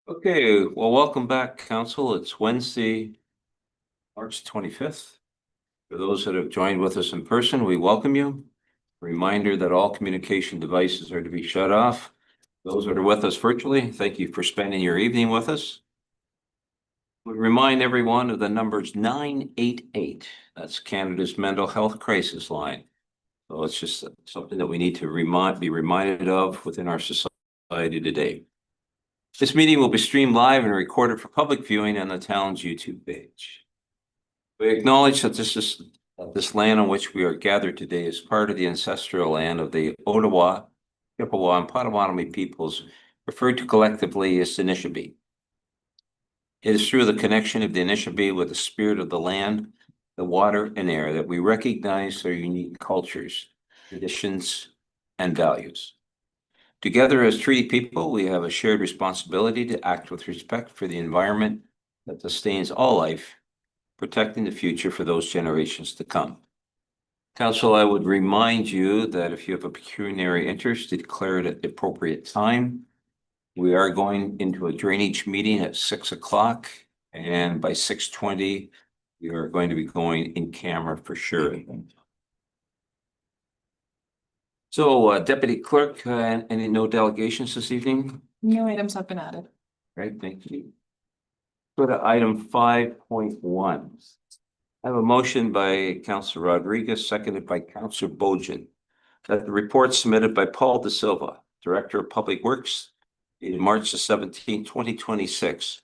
Okay, well, welcome back, Council. It's Wednesday, March 25th. For those that have joined with us in person, we welcome you. Reminder that all communication devices are to be shut off. Those that are with us virtually, thank you for spending your evening with us. We remind everyone of the numbers 988. That's Canada's mental health crisis line. So it's just something that we need to be reminded of within our society today. This meeting will be streamed live and recorded for public viewing on the town's YouTube page. We acknowledge that this land on which we are gathered today is part of the ancestral land of the Ottawa, Chippewa, and Potawatomi peoples, referred to collectively as the Anishinaabe. It is through the connection of the Anishinaabe with the spirit of the land, the water, and air that we recognize their unique cultures, traditions, and values. Together as treaty people, we have a shared responsibility to act with respect for the environment that sustains all life, protecting the future for those generations to come. Council, I would remind you that if you have a pecuniary interest, to declare it at the appropriate time. We are going into a drainage meeting at 6 o'clock, and by 6:20, we are going to be going in camera for sure. So, Deputy Clerk, any no delegations this evening? No items have been added. Great, thank you. Go to item 5.1. I have a motion by Councillor Rodriguez, seconded by Councillor Bojan, that the report submitted by Paul De Silva, Director of Public Works, dated March the 17th, 2026,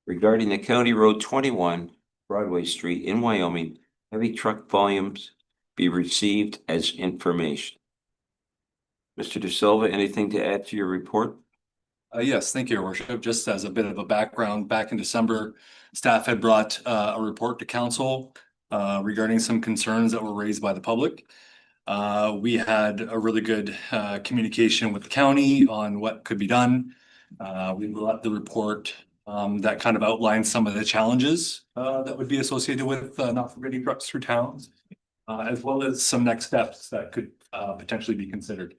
regarding the County Road 21, Broadway Street in Wyoming, heavy truck volumes be received as information. Mr. De Silva, anything to add to your report? Yes, thank you, Your Worship. Just as a bit of a background, back in December, staff had brought a report to council regarding some concerns that were raised by the public. We had a really good communication with the county on what could be done. We brought the report that kind of outlines some of the challenges that would be associated with not permitting trucks through towns, as well as some next steps that could potentially be considered.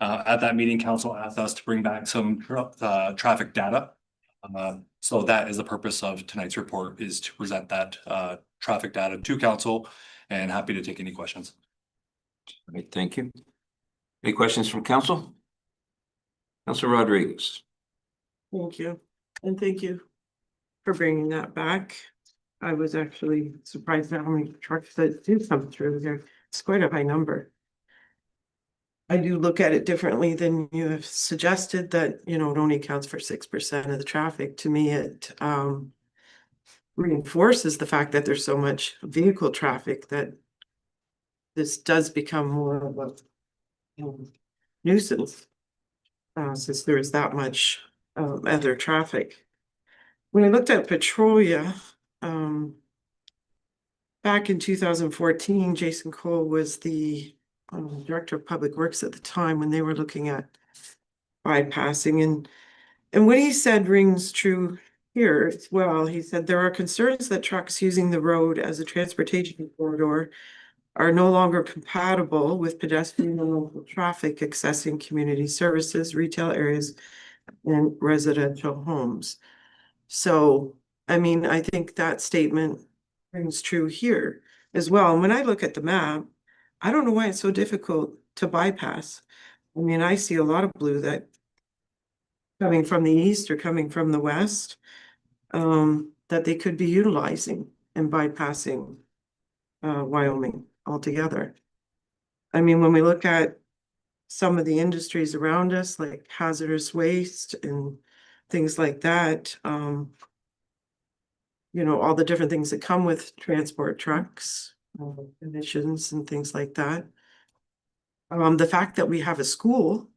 At that meeting, council asked us to bring back some traffic data. So that is the purpose of tonight's report, is to present that traffic data to council, and happy to take any questions. Great, thank you. Any questions from council? Councillor Rodriguez. Thank you. And thank you for bringing that back. I was actually surprised at how many trucks that do come through there. It's quite a high number. I do look at it differently than you have suggested, that, it only accounts for 6% of the traffic. To me, it reinforces the fact that there's so much vehicle traffic that this does become more of a nuisance, since there is that much other traffic. When I looked at Petrolia, back in 2014, Jason Cole was the Director of Public Works at the time when they were looking at bypassing, and what he said rings true here as well. He said there are concerns that trucks using the road as a transportation corridor are no longer compatible with pedestrian and local traffic accessing community services, retail areas, and residential homes. So, I think that statement rings true here as well. And when I look at the map, I don't know why it's so difficult to bypass. I see a lot of blue that coming from the east or coming from the west, that they could be utilizing and bypassing Wyoming altogether. When we look at some of the industries around us, like hazardous waste and things like that, all the different things that come with transport trucks, emissions and things like that. The fact that we have a school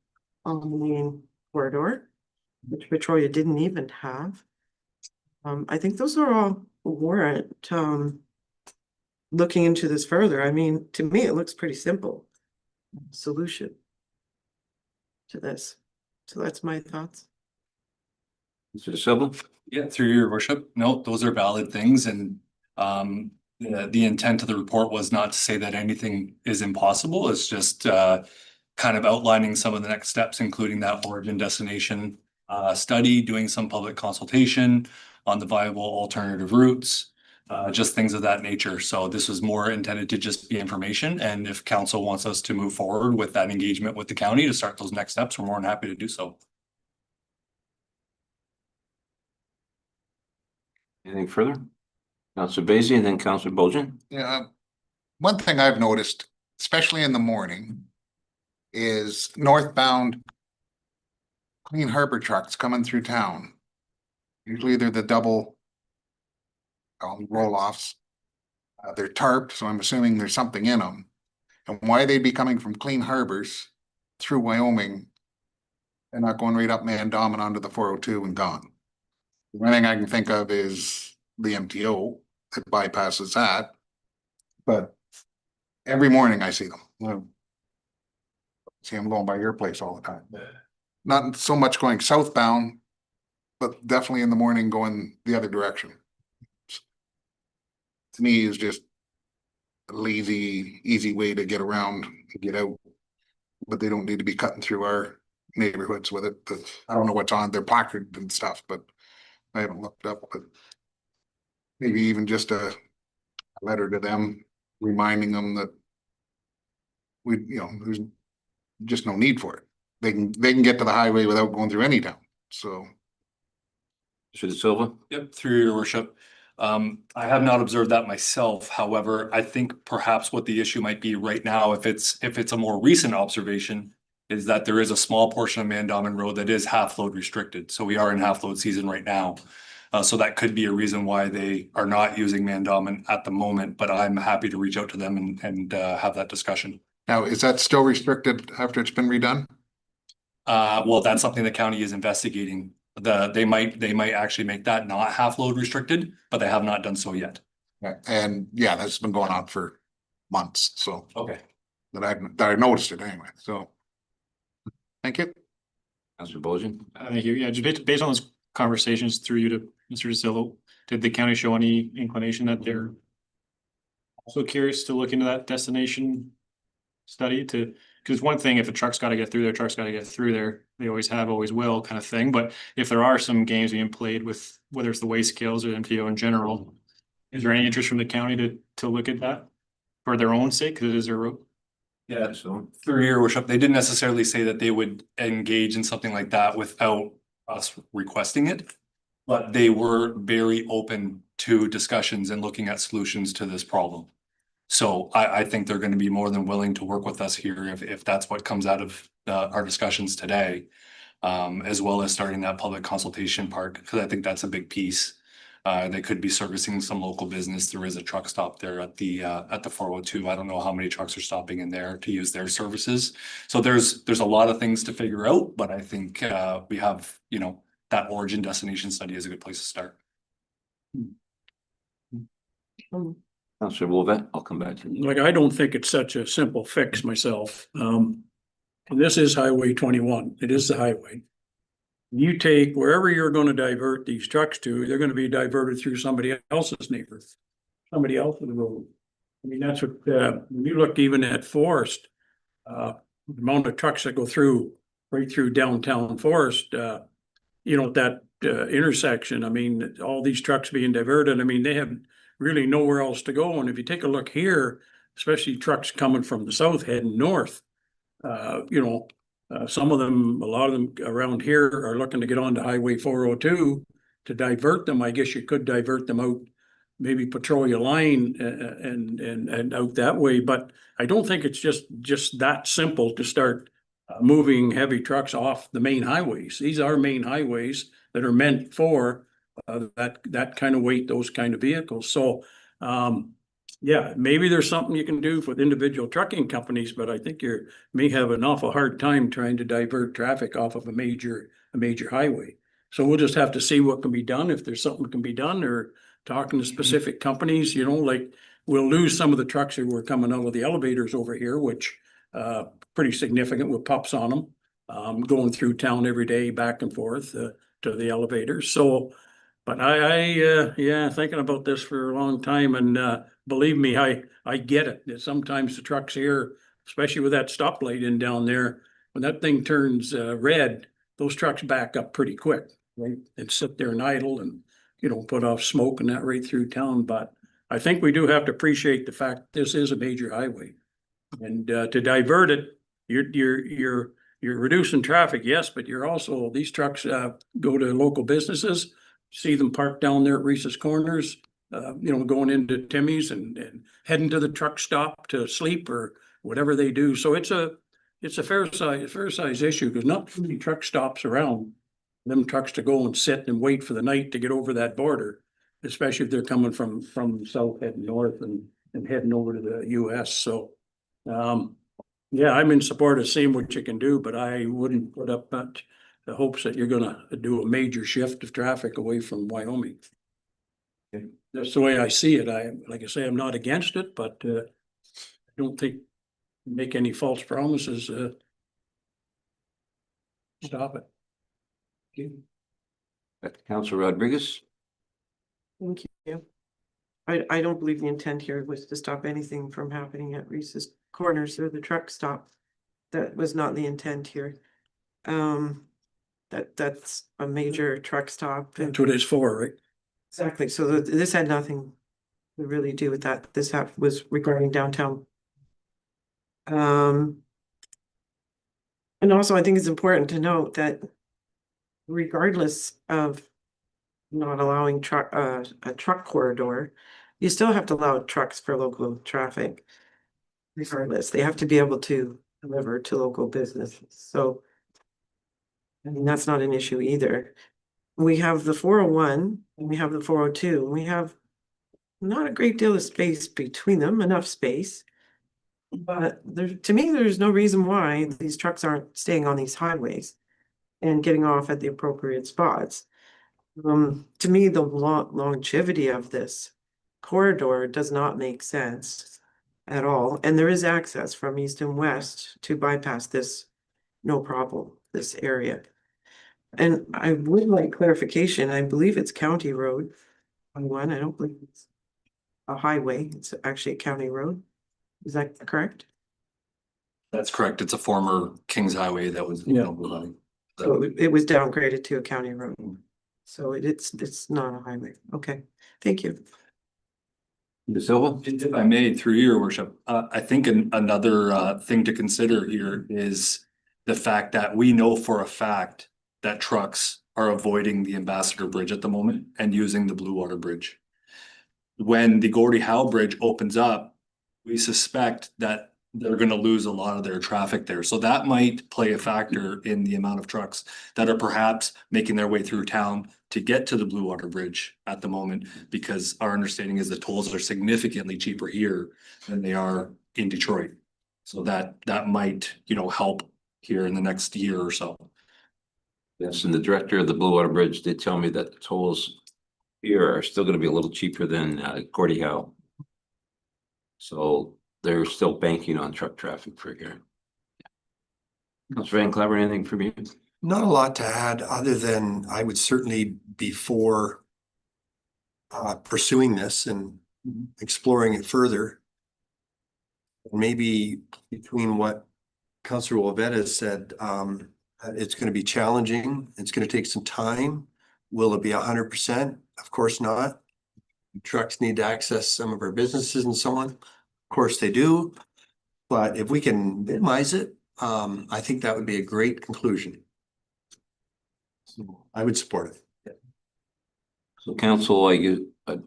on the main corridor, which Petrolia didn't even have. I think those are all warrant looking into this further. To me, it looks pretty simple solution to this. So that's my thoughts. Mr. Silva? Yeah, through your worship. No, those are valid things, and the intent of the report was not to say that anything is impossible. It's just kind of outlining some of the next steps, including that origin destination study, doing some public consultation on the viable alternative routes, just things of that nature. So this was more intended to just be information. And if council wants us to move forward with that engagement with the county to start those next steps, we're more than happy to do so. Anything further? Councillor Basie and then Councillor Bojan. Yeah, one thing I've noticed, especially in the morning, is northbound Clean Harbor trucks coming through town. Usually they're the double roll-offs. They're tarped, so I'm assuming there's something in them. And why they'd be coming from Clean Harbors through Wyoming and not going right up Mandam and onto the 402 and gone. The only thing I can think of is the MTO that bypasses that. But every morning I see them. Well, see them going by your place all the time. Not so much going southbound, but definitely in the morning going the other direction. To me, is just a lazy, easy way to get around and get out. But they don't need to be cutting through our neighborhoods with it. But I don't know what's on their placard and stuff, but I haven't looked up. But maybe even just a letter to them, reminding them that there's just no need for it. They can get to the highway without going through any town. So. Mr. De Silva. Yep, through your worship. I have not observed that myself. However, I think perhaps what the issue might be right now, if it's a more recent observation, is that there is a small portion of Mandam Road that is half load restricted. So we are in half load season right now. So that could be a reason why they are not using Mandam at the moment, but I'm happy to reach out to them and have that discussion. Now, is that still restricted after it's been redone? Well, that's something the county is investigating. They might actually make that not half load restricted, but they have not done so yet. Yeah, and yeah, that's been going on for months. So Okay. that I noticed it anyway. So thank you. Councillor Bojan. Thank you. Yeah, just based on those conversations through you to Mr. DeSillo, did the county show any inclination that they're also curious to look into that destination study because one thing, if a truck's got to get through there, truck's got to get through there. They always have, always will kind of thing. But if there are some games being played with whether it's the waste kills or MTO in general, is there any interest from the county to look at that for their own sake? Because it is their road. Yeah, so through your worship, they didn't necessarily say that they would engage in something like that without us requesting it. But they were very open to discussions and looking at solutions to this problem. So I think they're going to be more than willing to work with us here if that's what comes out of our discussions today, as well as starting that public consultation part, because I think that's a big piece. They could be servicing some local business. There is a truck stop there at the 402. I don't know how many trucks are stopping in there to use their services. So there's a lot of things to figure out, but I think we have, that origin destination study is a good place to start. Councillor Wolvett, I'll come back to you. Like, I don't think it's such a simple fix myself. And this is Highway 21. It is the highway. You take wherever you're going to divert these trucks to, they're going to be diverted through somebody else's neighborhood, somebody else's road. I mean, that's what, when you look even at Forest, the amount of trucks that go through, right through downtown Forest, that intersection, I mean, all these trucks being diverted, I mean, they have really nowhere else to go. And if you take a look here, especially trucks coming from the south heading north, some of them, a lot of them around here are looking to get onto Highway 402 to divert them. I guess you could divert them out, maybe Petrolia Line and out that way. But I don't think it's just that simple to start moving heavy trucks off the main highways. These are main highways that are meant for that kind of weight, those kind of vehicles. So, yeah, maybe there's something you can do with individual trucking companies, but I think you may have an awful hard time trying to divert traffic off of a major highway. So we'll just have to see what can be done, if there's something that can be done, or talking to specific companies, like we'll lose some of the trucks that were coming out of the elevators over here, which pretty significant with pups on them, going through town every day back and forth to the elevators. So, but I thinking about this for a long time, and believe me, I get it. That sometimes the trucks here, especially with that stoplight in down there, when that thing turns red, those trucks back up pretty quick, right? And sit there and idle and, put off smoke and that right through town, but I think we do have to appreciate the fact this is a major highway. And to divert it, you're reducing traffic, yes, but you're also, these trucks go to local businesses, see them parked down there at Reese's Corners, going into Timmy's and heading to the truck stop to sleep or whatever they do. So it's a fair size issue, because not too many truck stops around. Them trucks to go and sit and wait for the night to get over that border, especially if they're coming from south heading north and heading over to the US. So, yeah, I'm in support of seeing what you can do, but I wouldn't put up the hopes that you're gonna do a major shift of traffic away from Wyoming. Okay. That's the way I see it. Like I say, I'm not against it, but I don't think make any false promises. Stop it. Councillor Rodriguez? Thank you. I don't believe the intent here was to stop anything from happening at Reese's Corners or the truck stop. That was not the intent here. That's a major truck stop. That's what it's for, right? Exactly, so this had nothing to really do with that. This was regarding downtown. And also I think it's important to note that regardless of not allowing a truck corridor, you still have to allow trucks for local traffic. Regardless, they have to be able to deliver to local businesses, so. I mean, that's not an issue either. We have the 401 and we have the 402, and we have not a great deal of space between them, enough space. But to me, there's no reason why these trucks aren't staying on these highways and getting off at the appropriate spots. To me, the longevity of this corridor does not make sense at all. And there is access from east and west to bypass this, no problem, this area. And I would like clarification. I believe it's county road. One, I don't believe it's a highway. It's actually a county road. Is that correct? That's correct. It's a former Kings Highway that was. So it was downgraded to a county road. So it's not a highway. Okay, thank you. De Silva? If I may, through your worship, I think another thing to consider here is the fact that we know for a fact that trucks are avoiding the Ambassador Bridge at the moment and using the Blue Water Bridge. When the Gordie Howe Bridge opens up, we suspect that they're going to lose a lot of their traffic there. So that might play a factor in the amount of trucks that are perhaps making their way through town to get to the Blue Water Bridge at the moment, because our understanding is the tolls are significantly cheaper here than they are in Detroit. So that might, help here in the next year or so. Yes, and the director of the Blue Water Bridge did tell me that the tolls here are still gonna be a little cheaper than Gordie Howe. So they're still banking on truck traffic for here. Councillor Van Clever, anything from you? Not a lot to add, other than I would certainly be for pursuing this and exploring it further. Maybe between what Councillor Wavetta said, it's going to be challenging. It's going to take some time. Will it be 100%? Of course not. Trucks need to access some of our businesses and so on. Of course they do. But if we can minimize it, I think that would be a great conclusion. So I would support it. So council, I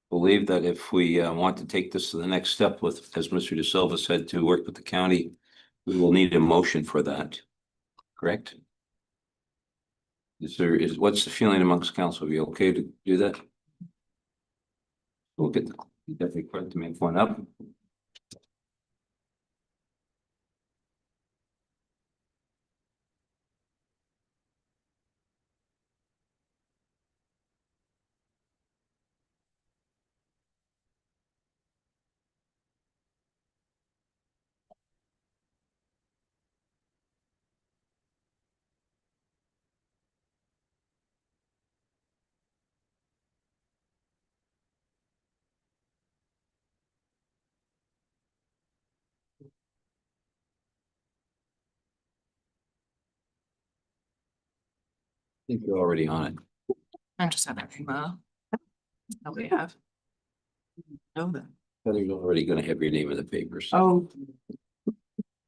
believe that if we want to take this to the next step with, as Mr. De Silva said, to work with the county, we will need a motion for that, correct? What's the feeling amongst council? Are we okay to do that? We'll get the deputy clerk to make one up. think you're already on it. I'm just having nobody have. Know that. Heather's already gonna have your name in the papers. Oh.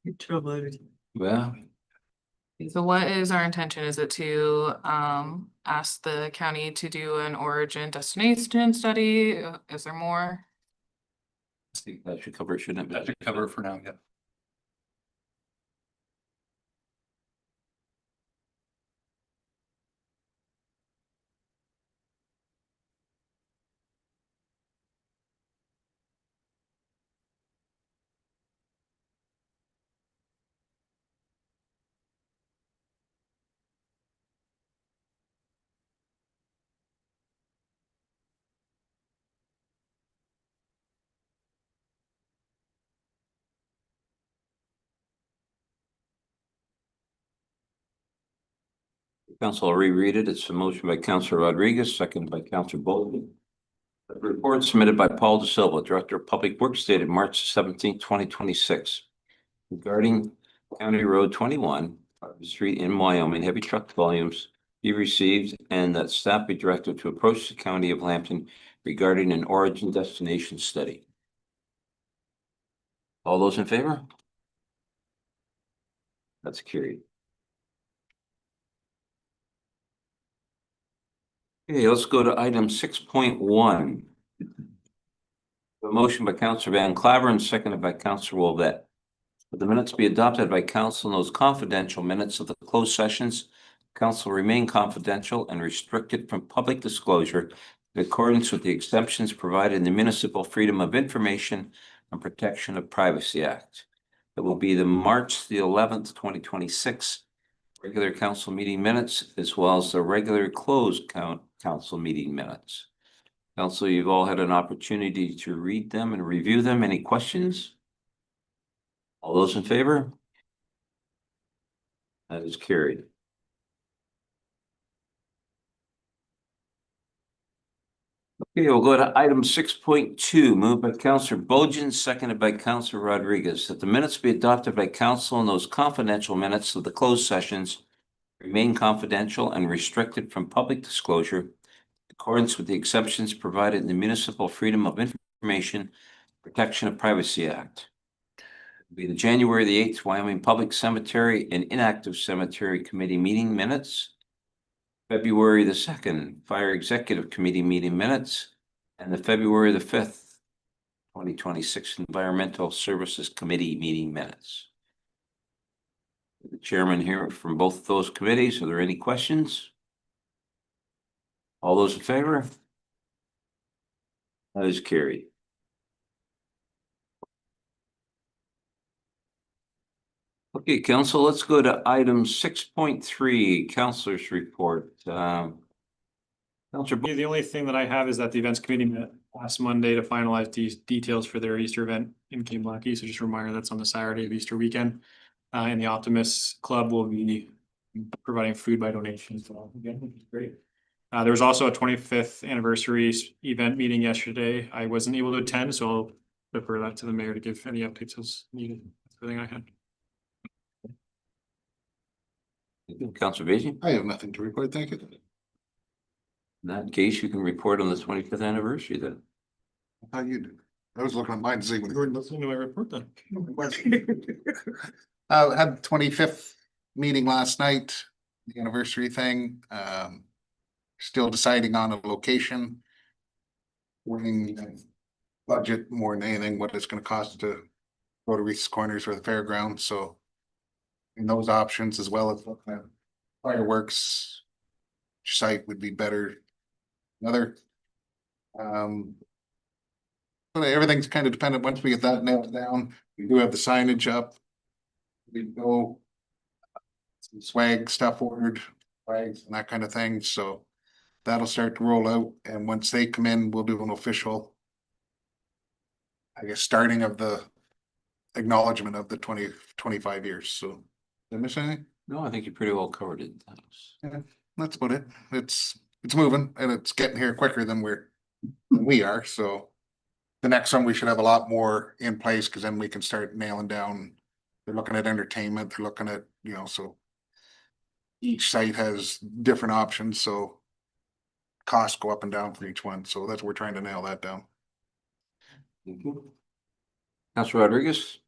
You're trouble. Well, So what is our intention? Is it to ask the county to do an origin destination study? Is there more? I think that should cover it, shouldn't it? That should cover it for now, yeah. Council, I'll reread it. It's a motion by Councillor Rodriguez, seconded by Councillor Bolden. The report submitted by Paul De Silva, Director of Public Works, dated March 17, 2026, regarding County Road 21, Street in Wyoming, heavy truck volumes be received, and that staff be directed to approach the County of Lambton regarding an origin destination study. All those in favor? That's carried. Okay, let's go to item 6.1. A motion by Councillor Van Claver and seconded by Councillor Wolvett. That the minutes be adopted by council and those confidential minutes of the closed sessions. Council remain confidential and restricted from public disclosure in accordance with the exemptions provided in the Municipal Freedom of Information and Protection of Privacy Act. It will be the March the 11th, 2026 regular council meeting minutes, as well as the regular closed council meeting minutes. Council, you've all had an opportunity to read them and review them. Any questions? All those in favor? That is carried. Okay, we'll go to item 6.2, moved by Councillor Bojan, seconded by Councillor Rodriguez, that the minutes be adopted by council and those confidential minutes of the closed sessions remain confidential and restricted from public disclosure in accordance with the exceptions provided in the Municipal Freedom of Information Protection of Privacy Act. It'll be the January the 8th Wyoming Public Cemetery and Inactive Cemetery Committee meeting minutes, February the 2nd Fire Executive Committee meeting minutes, and the February the 5th, 2026 Environmental Services Committee meeting minutes. The chairman here from both of those committees. Are there any questions? All those in favor? That is carried. Okay, council, let's go to item 6.3, councilor's report. Councilor, Yeah, the only thing that I have is that the events committee met last Monday to finalize these details for their Easter event in Cape Blackie. So just a reminder, that's on the Saturday of Easter weekend. And the Optimist Club will be providing food by donation. So again, which is great. There was also a 25th anniversary event meeting yesterday. I wasn't able to attend, so I'll defer that to the mayor to give any updates as needed. That's everything I had. Councilor Bajan? I have nothing to report, thank you. In that case, you can report on the 25th anniversary then. How you do? I was looking at mine to see when you were Listening to my report then. Had the 25th meeting last night, the anniversary thing. Still deciding on a location. Working budget more than anything, what it's gonna cost to go to Reese's Corners or the fairgrounds, so. In those options, as well as looking at fireworks. Which site would be better. Another. But everything's kind of dependent, once we get that nailed down, we do have the signage up. We go. Some swag stuff ordered, flags and that kind of thing, so. That'll start to roll out, and once they come in, we'll do an official. I guess, starting of the. Acknowledgement of the 25 years, so. Did I miss anything? No, I think you pretty well covered it. Yeah, that's about it. It's moving and it's getting here quicker than we are, so. The next one, we should have a lot more in place, because then we can start nailing down. They're looking at entertainment, they're looking at, so. each site has different options, so costs go up and down for each one, so that's, we're trying to nail that down. Councillor Rodriguez?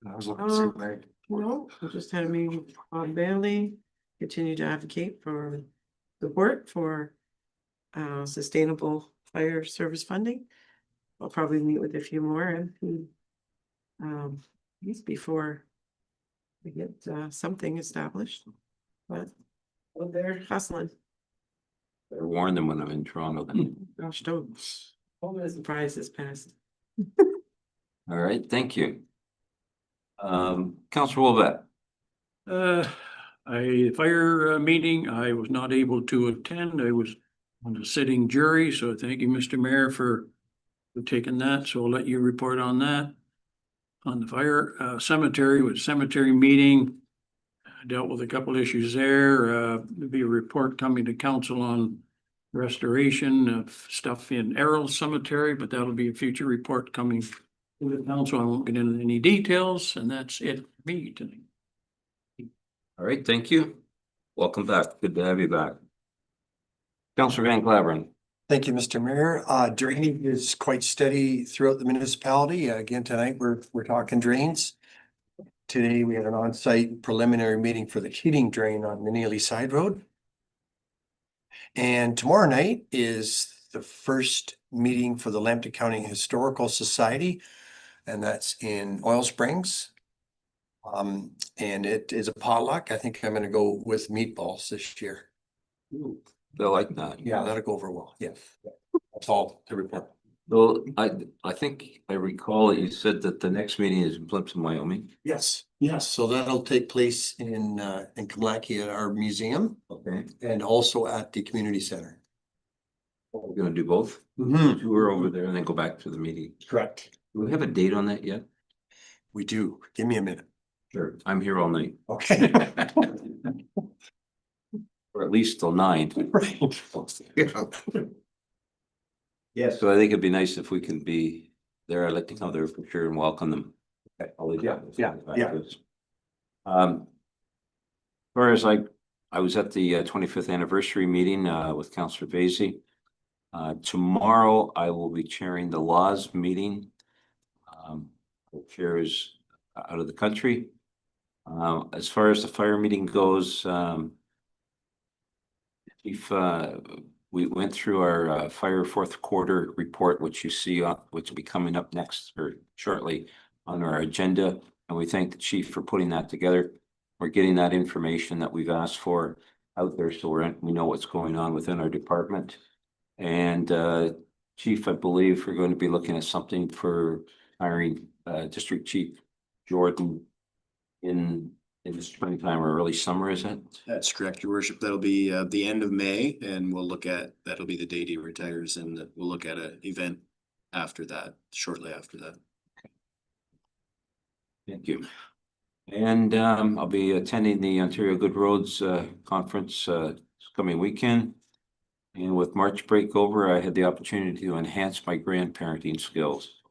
I was looking to see what No, we just had a meeting with Bob Bailey, continue to advocate for support for sustainable fire service funding. I'll probably meet with a few more MP before we get something established, but well, they're hustling. I warned them when I'm in Toronto then. Gosh, don't. Only surprise this past. All right, thank you. Councillor Wolvett? Fire meeting, I was not able to attend. I was on the sitting jury, so thank you, Mr. Mayor, for taking that. So I'll let you report on that. On the fire cemetery, with cemetery meeting, I dealt with a couple issues there. There'll be a report coming to council on restoration of stuff in Errol Cemetery, but that'll be a future report coming to the council. I won't get into any details, and that's it for me tonight. All right, thank you. Welcome back. Good to have you back. Councillor Van Claveren? Thank you, Mr. Mayor. Drainage is quite steady throughout the municipality. Again, tonight, we're talking drains. Today, we had an on-site preliminary meeting for the heating drain on the Neely Side Road. And tomorrow night is the first meeting for the Lambton County Historical Society, and that's in Oil Springs. And it is a potluck. I think I'm gonna go with meatballs this year. They like that. Yeah, that'll go over well. Yeah. That's all to report. Well, I think I recall that you said that the next meeting is in Plympton-Wyoming. Yes, yes. So that'll take place in Kamlaki at our museum Okay. and also at the community center. We're gonna do both. Mhm. Tour over there and then go back to the meeting. Correct. Do we have a date on that yet? We do. Give me a minute. Sure. I'm here all night. Okay. Or at least till 9. Right. Yeah. Yeah, so I think it'd be nice if we can be there. I'd like to come there for sure and welcome them. Yeah. As far as I was at the 25th anniversary meeting with Councillor Vasey. Tomorrow I will be chairing the laws meeting. The chair is out of the country. As far as the fire meeting goes, Chief, we went through our fire fourth quarter report, which you see, which will be coming up next or shortly on our agenda. And we thank the chief for putting that together. We're getting that information that we've asked for out there, so we know what's going on within our department. And Chief, I believe we're going to be looking at something for hiring District Chief Jordan in the springtime or early summer, is it? That's correct, your worship. That'll be the end of May, and that'll be the date he retires, and we'll look at an event after that, shortly after that. Thank you. And I'll be attending the Ontario Good Roads Conference this coming weekend. And with March break over, I had the opportunity to enhance my grandparenting skills.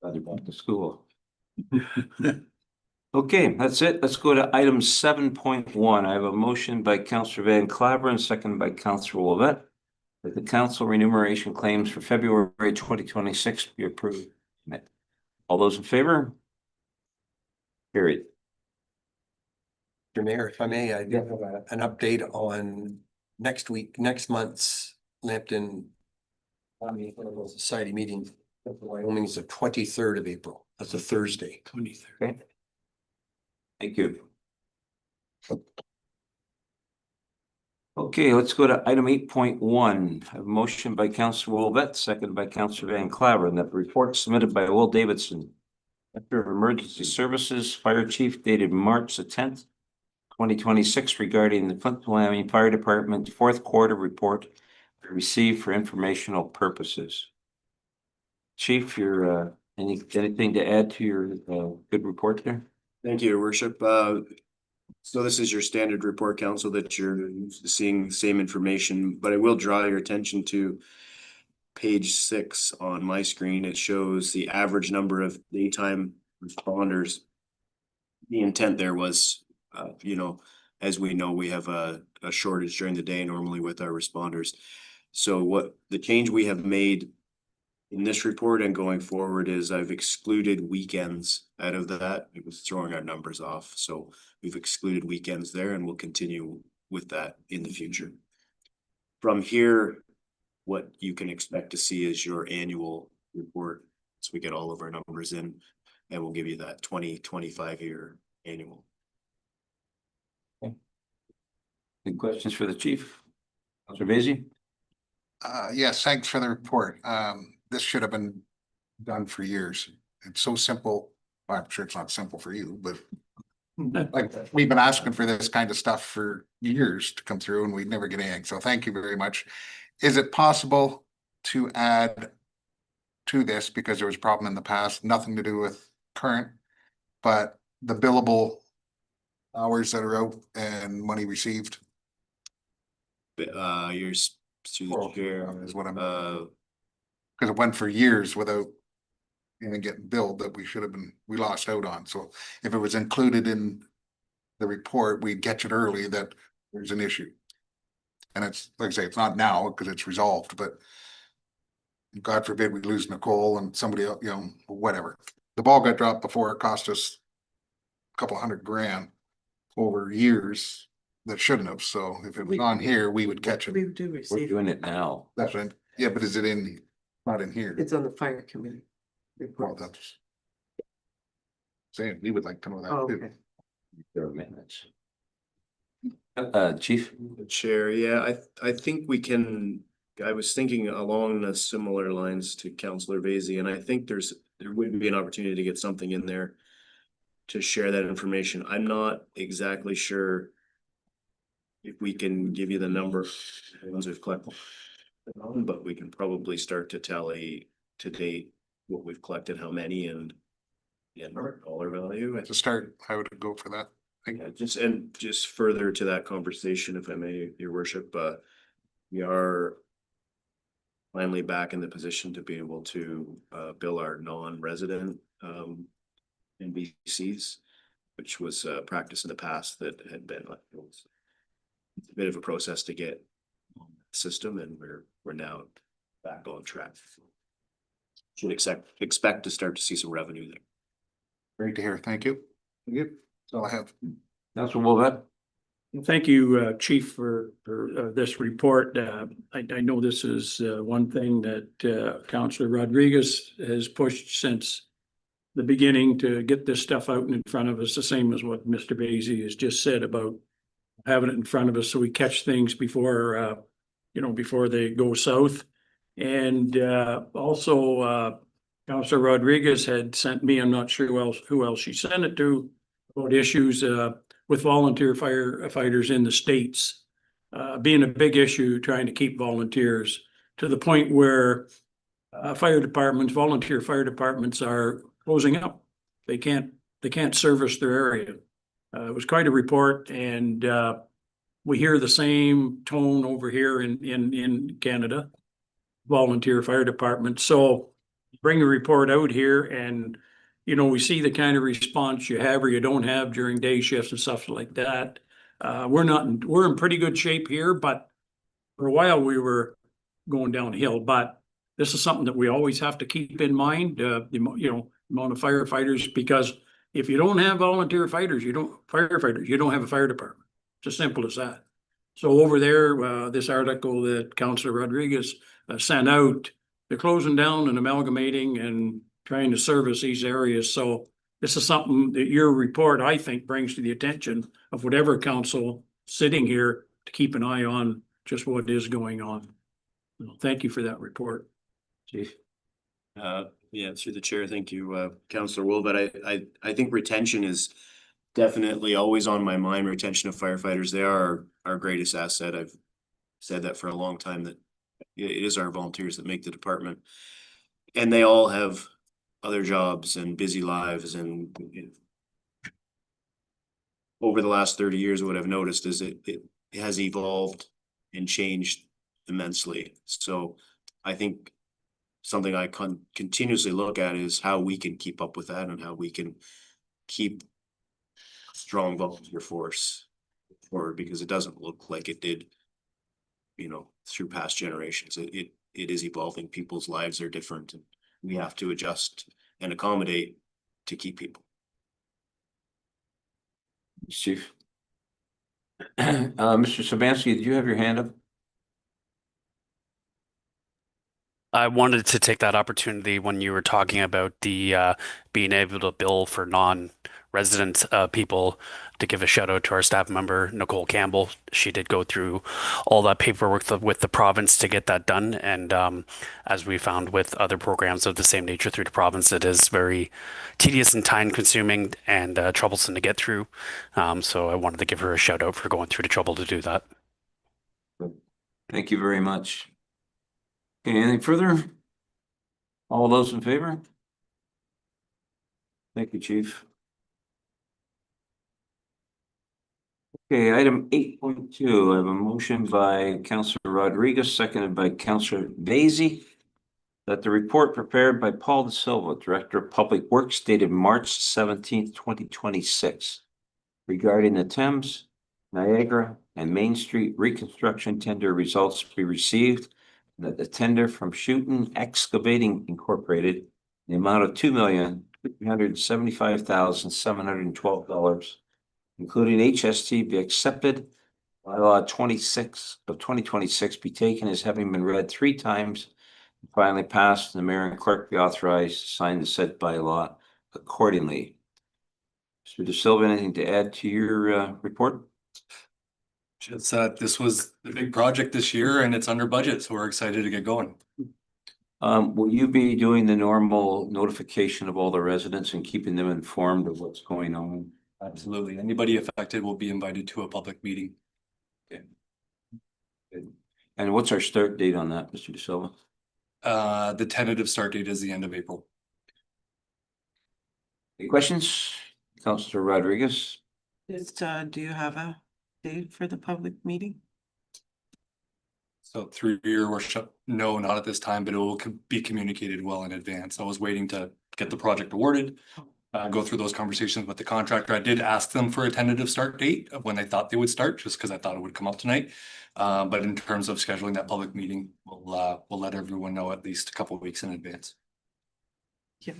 Rather back to school. Okay, that's it. Let's go to item 7.1. I have a motion by Councillor Van Claveren, seconded by Councillor Wolvett, that the council remuneration claims for February 2026 be approved. All those in favor? Carried. Mr. Mayor, if I may, I do have an update on next month's Lambton Historical Society meeting. Wyoming is the 23rd of April. That's a Thursday. 23rd. Okay. Thank you. Okay, let's go to item 8.1. A motion by Councillor Wolvett, seconded by Councillor Van Claveren, that the report submitted by Will Davidson, Director of Emergency Services, Fire Chief, dated March the 10th, 2026, regarding the Plympton-Wyoming Fire Department fourth quarter report received for informational purposes. Chief, your anything to add to your good report there? Thank you, your worship. So this is your standard report, council, that you're used to seeing the same information, but I will draw your attention to page 6 on my screen. It shows the average number of daytime responders the intent there was, you know, as we know, we have a shortage during the day normally with our responders. So what the change we have made in this report and going forward is I've excluded weekends out of that. It was throwing our numbers off. So we've excluded weekends there and we'll continue with that in the future. From here, what you can expect to see is your annual report. So we get all of our numbers in and we'll give you that 2025 year annual. Any questions for the chief? Councillor Vaizey? Yes, thanks for the report. This should have been done for years. It's so simple. Well, I'm sure it's not simple for you, but like, we've been asking for this kind of stuff for years to come through and we'd never get anything. So thank you very much. Is it possible to add to this, because there was a problem in the past, nothing to do with current, but the billable hours that are out and money received? Yours through the chair, Is what I'm, because it went for years without anything getting billed that we lost out on. So if it was included in the report, we'd catch it early that there's an issue. And it's, like I say, it's not now because it's resolved, but God forbid we lose Nicole and somebody else, you know, whatever. The ball got dropped before. It cost us a couple $100,000 over years that shouldn't have. So if it was on here, we would catch it. We do We're receive, doing it now. That's right. Yeah, but is it not in here? it's on the fire committee. Well, report. that's saying we would like to know Oh, that too. okay. There are minutes. Chief? Chair, yeah, I think we can, I was thinking along the similar lines to Councillor Vaizey, and I think there would be an opportunity to get something in there to share that information. I'm not exactly sure if we can give you the number once we've collected, but we can probably start to tally to date what we've collected, how many, and dollar value. To start, I would go for that. Yeah, just further to that conversation, if I may, your worship, we are finally back in the position to be able to bill our non-resident NBCs, which was a practice in the past that had been like, it was a bit of a process to get on the system, and we're now back on track. Should expect to start to see some revenue there. Great to hear. Thank you. Good. That's all I have. Councillor Wolvett? Thank you, Chief, for this report. I know this is one thing that Councillor Rodriguez has pushed since the beginning to get this stuff out in front of us, the same as what Mr. Vaizey has just said about having it in front of us so we catch things before, before they go south. And also, Councillor Rodriguez had sent me, I'm not sure who else she sent it to, about issues with volunteer firefighters in the States, being a big issue, trying to keep volunteers to the point where volunteer fire departments are closing up. They can't service their area. It was quite a report, and we hear the same tone over here in Canada, volunteer fire department. So bring a report out here, and we see the kind of response you have or you don't have during day shifts and stuff like that. We're in pretty good shape here, but for a while we were going downhill. But this is something that we always have to keep in mind, the amount of firefighters, because if you don't have volunteer firefighters, you don't have a fire department. It's as simple as that. So over there, this article that Councillor Rodriguez sent out, they're closing down and amalgamating and trying to service these areas. So this is something that your report, I think, brings to the attention of whatever council sitting here to keep an eye on just what is going on. Thank you for that report. Chief? Yeah, through the chair. Thank you, Councillor Wool. But I think retention is definitely always on my mind. Retention of firefighters. They are our greatest asset. I've said that for a long time, that it is our volunteers that make the department, and they all have other jobs and busy lives. And over the last 30 years, what I've noticed is it has evolved and changed immensely. So I think something I continuously look at is how we can keep up with that and how we can keep strong volunteer force forward, because it doesn't look like it did, you know, through past generations. It is evolving. People's lives are different, and we have to adjust and accommodate to keep people. Chief. Mr. Sabansky, did you have your hand up? I wanted to take that opportunity when you were talking about the being able to bill for non-resident people to give a shout out to our staff member, Nicole Campbell. She did go through all that paperwork with the province to get that done. And as we found with other programs of the same nature through the province, it is very tedious and time consuming and troublesome to get through. So I wanted to give her a shout out for going through the trouble to do that. Thank you very much. Okay, anything further? All those in favor? Thank you, Chief. Okay, item 8.2, I have a motion by Councillor Rodriguez, seconded by Councillor Vasey, that the report prepared by Paul De Silva, Director of Public Works, dated March 17th, 2026, regarding the Thames, Niagara, and Main Street reconstruction tender results be received, and that the tender from Shooten Excavating Incorporated, in the amount of $2,375,712, including HST, be accepted. Bylaw 26 of 2026 be taken as having been read 3 times and finally passed, and the mayor and clerk be authorized to sign the said bylaw accordingly. Mr. De Silva, anything to add to your report? Just that this was the big project this year and it's under budget, so we're excited to get going. Will you be doing the normal notification of all the residents and keeping them informed of what's going on? Absolutely. Anybody affected will be invited to a public meeting. Okay. Good. And what's our start date on that, Mr. De Silva? The tentative start date is the end of April. Any questions? Councillor Rodriguez? Just, do you have a date for the public meeting? So through your worship, no, not at this time, but it will be communicated well in advance. I was waiting to get the project awarded, go through those conversations with the contractor. I did ask them for a tentative start date of when they thought they would start, just because I thought it would come up tonight. But in terms of scheduling that public meeting, we'll let everyone know at least a couple of weeks in advance. Yeah.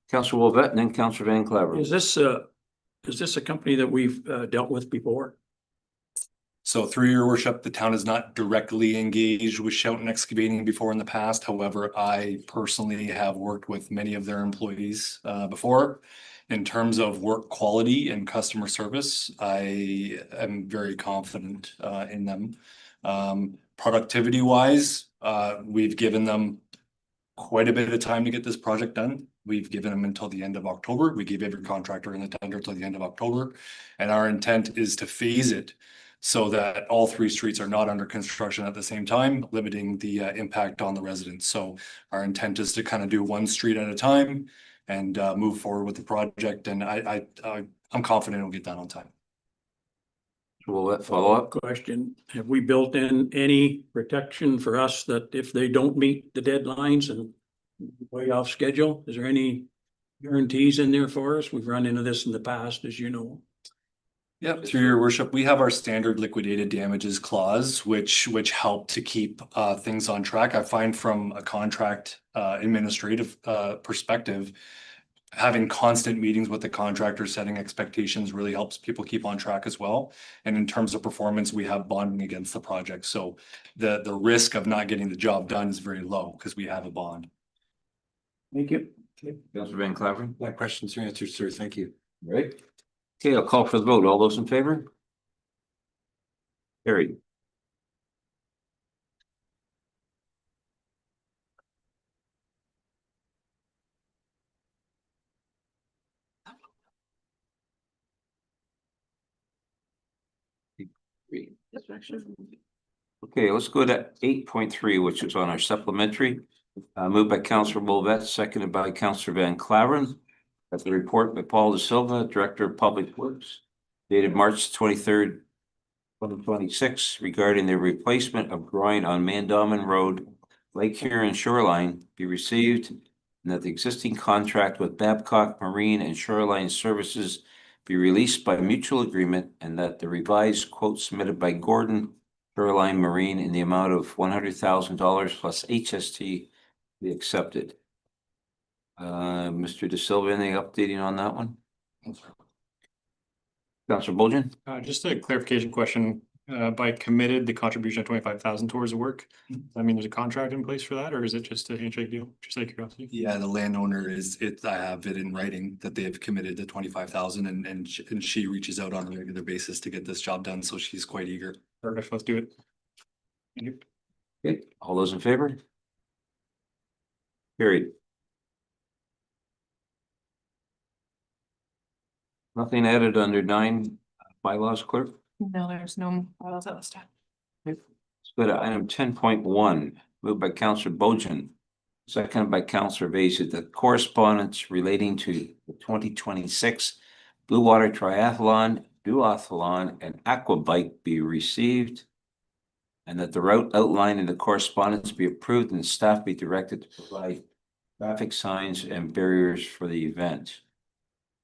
Councillor Wolvett and then Councillor Van Claver. Is this a company that we've dealt with before? So through your worship, the town is not directly engaged with Shoughton Excavating before in the past. However, I personally have worked with many of their employees before. In terms of work quality and customer service, I am very confident in them. Productivity wise, we've given them quite a bit of time to get this project done. We've given them until the end of October. We gave every contractor in the tender till the end of October. And our intent is to phase it so that all 3 streets are not under construction at the same time, limiting the impact on the residents. So our intent is to kind of do 1 street at a time and move forward with the project. And I'm confident it'll get done on time. Will that follow up? Question, have we built in any protection for us that if they don't meet the deadlines and way off schedule, is there any guarantees in there for us? We've run into this in the past, as you know. Yep, through your worship, we have our standard liquidated damages clause, which help to keep things on track. I find from a contract administrative perspective, having constant meetings with the contractor, setting expectations really helps people keep on track as well. And in terms of performance, we have bonding against the project. So the risk of not getting the job done is very low because we have a bond. Thank you. Councillor Van Claver? That question's answered, sir. Thank you. Right. Okay, I'll call for the vote. All those in favor? Carried. Okay, let's go to 8.3, which is on our supplementary. Moved by Councillor Wolvett, seconded by Councillor Van Claveren. That's the report by Paul De Silva, Director of Public Works, dated March 23rd, 2026, regarding the replacement of groin on Mandamin Road, Lake Huron shoreline be received, and that the existing contract with Babcock Marine and Shoreline Services be released by mutual agreement and that the revised quote submitted by Gordon Shoreline Marine in the amount of $100,000 plus HST be accepted. Mr. De Silva, anything updating on that one? Councillor Bolgen? Just a clarification question, by committed, the contribution of 25,000 towards the work, does that mean there's a contract in place for that, or is it just a handshake deal? Just out of curiosity. Yeah, the landowner I have it in writing that they have committed to 25,000 and she reaches out on a regular basis to get this job done, so she's quite eager. Perfect, let's do it. Thank you. Okay, all those in favor? Carried. Nothing added under 9 bylaws, clerk? No, there's no bylaws at this time. Let's go to item 10.1, moved by Councillor Bojan, seconded by Councillor Vacy, that correspondence relating to the 2026 Blue Water Triathlon, Duathlon, and Aqua Bike be received, and that the route outlined in the correspondence be approved and staff be directed to provide traffic signs and barriers for the event.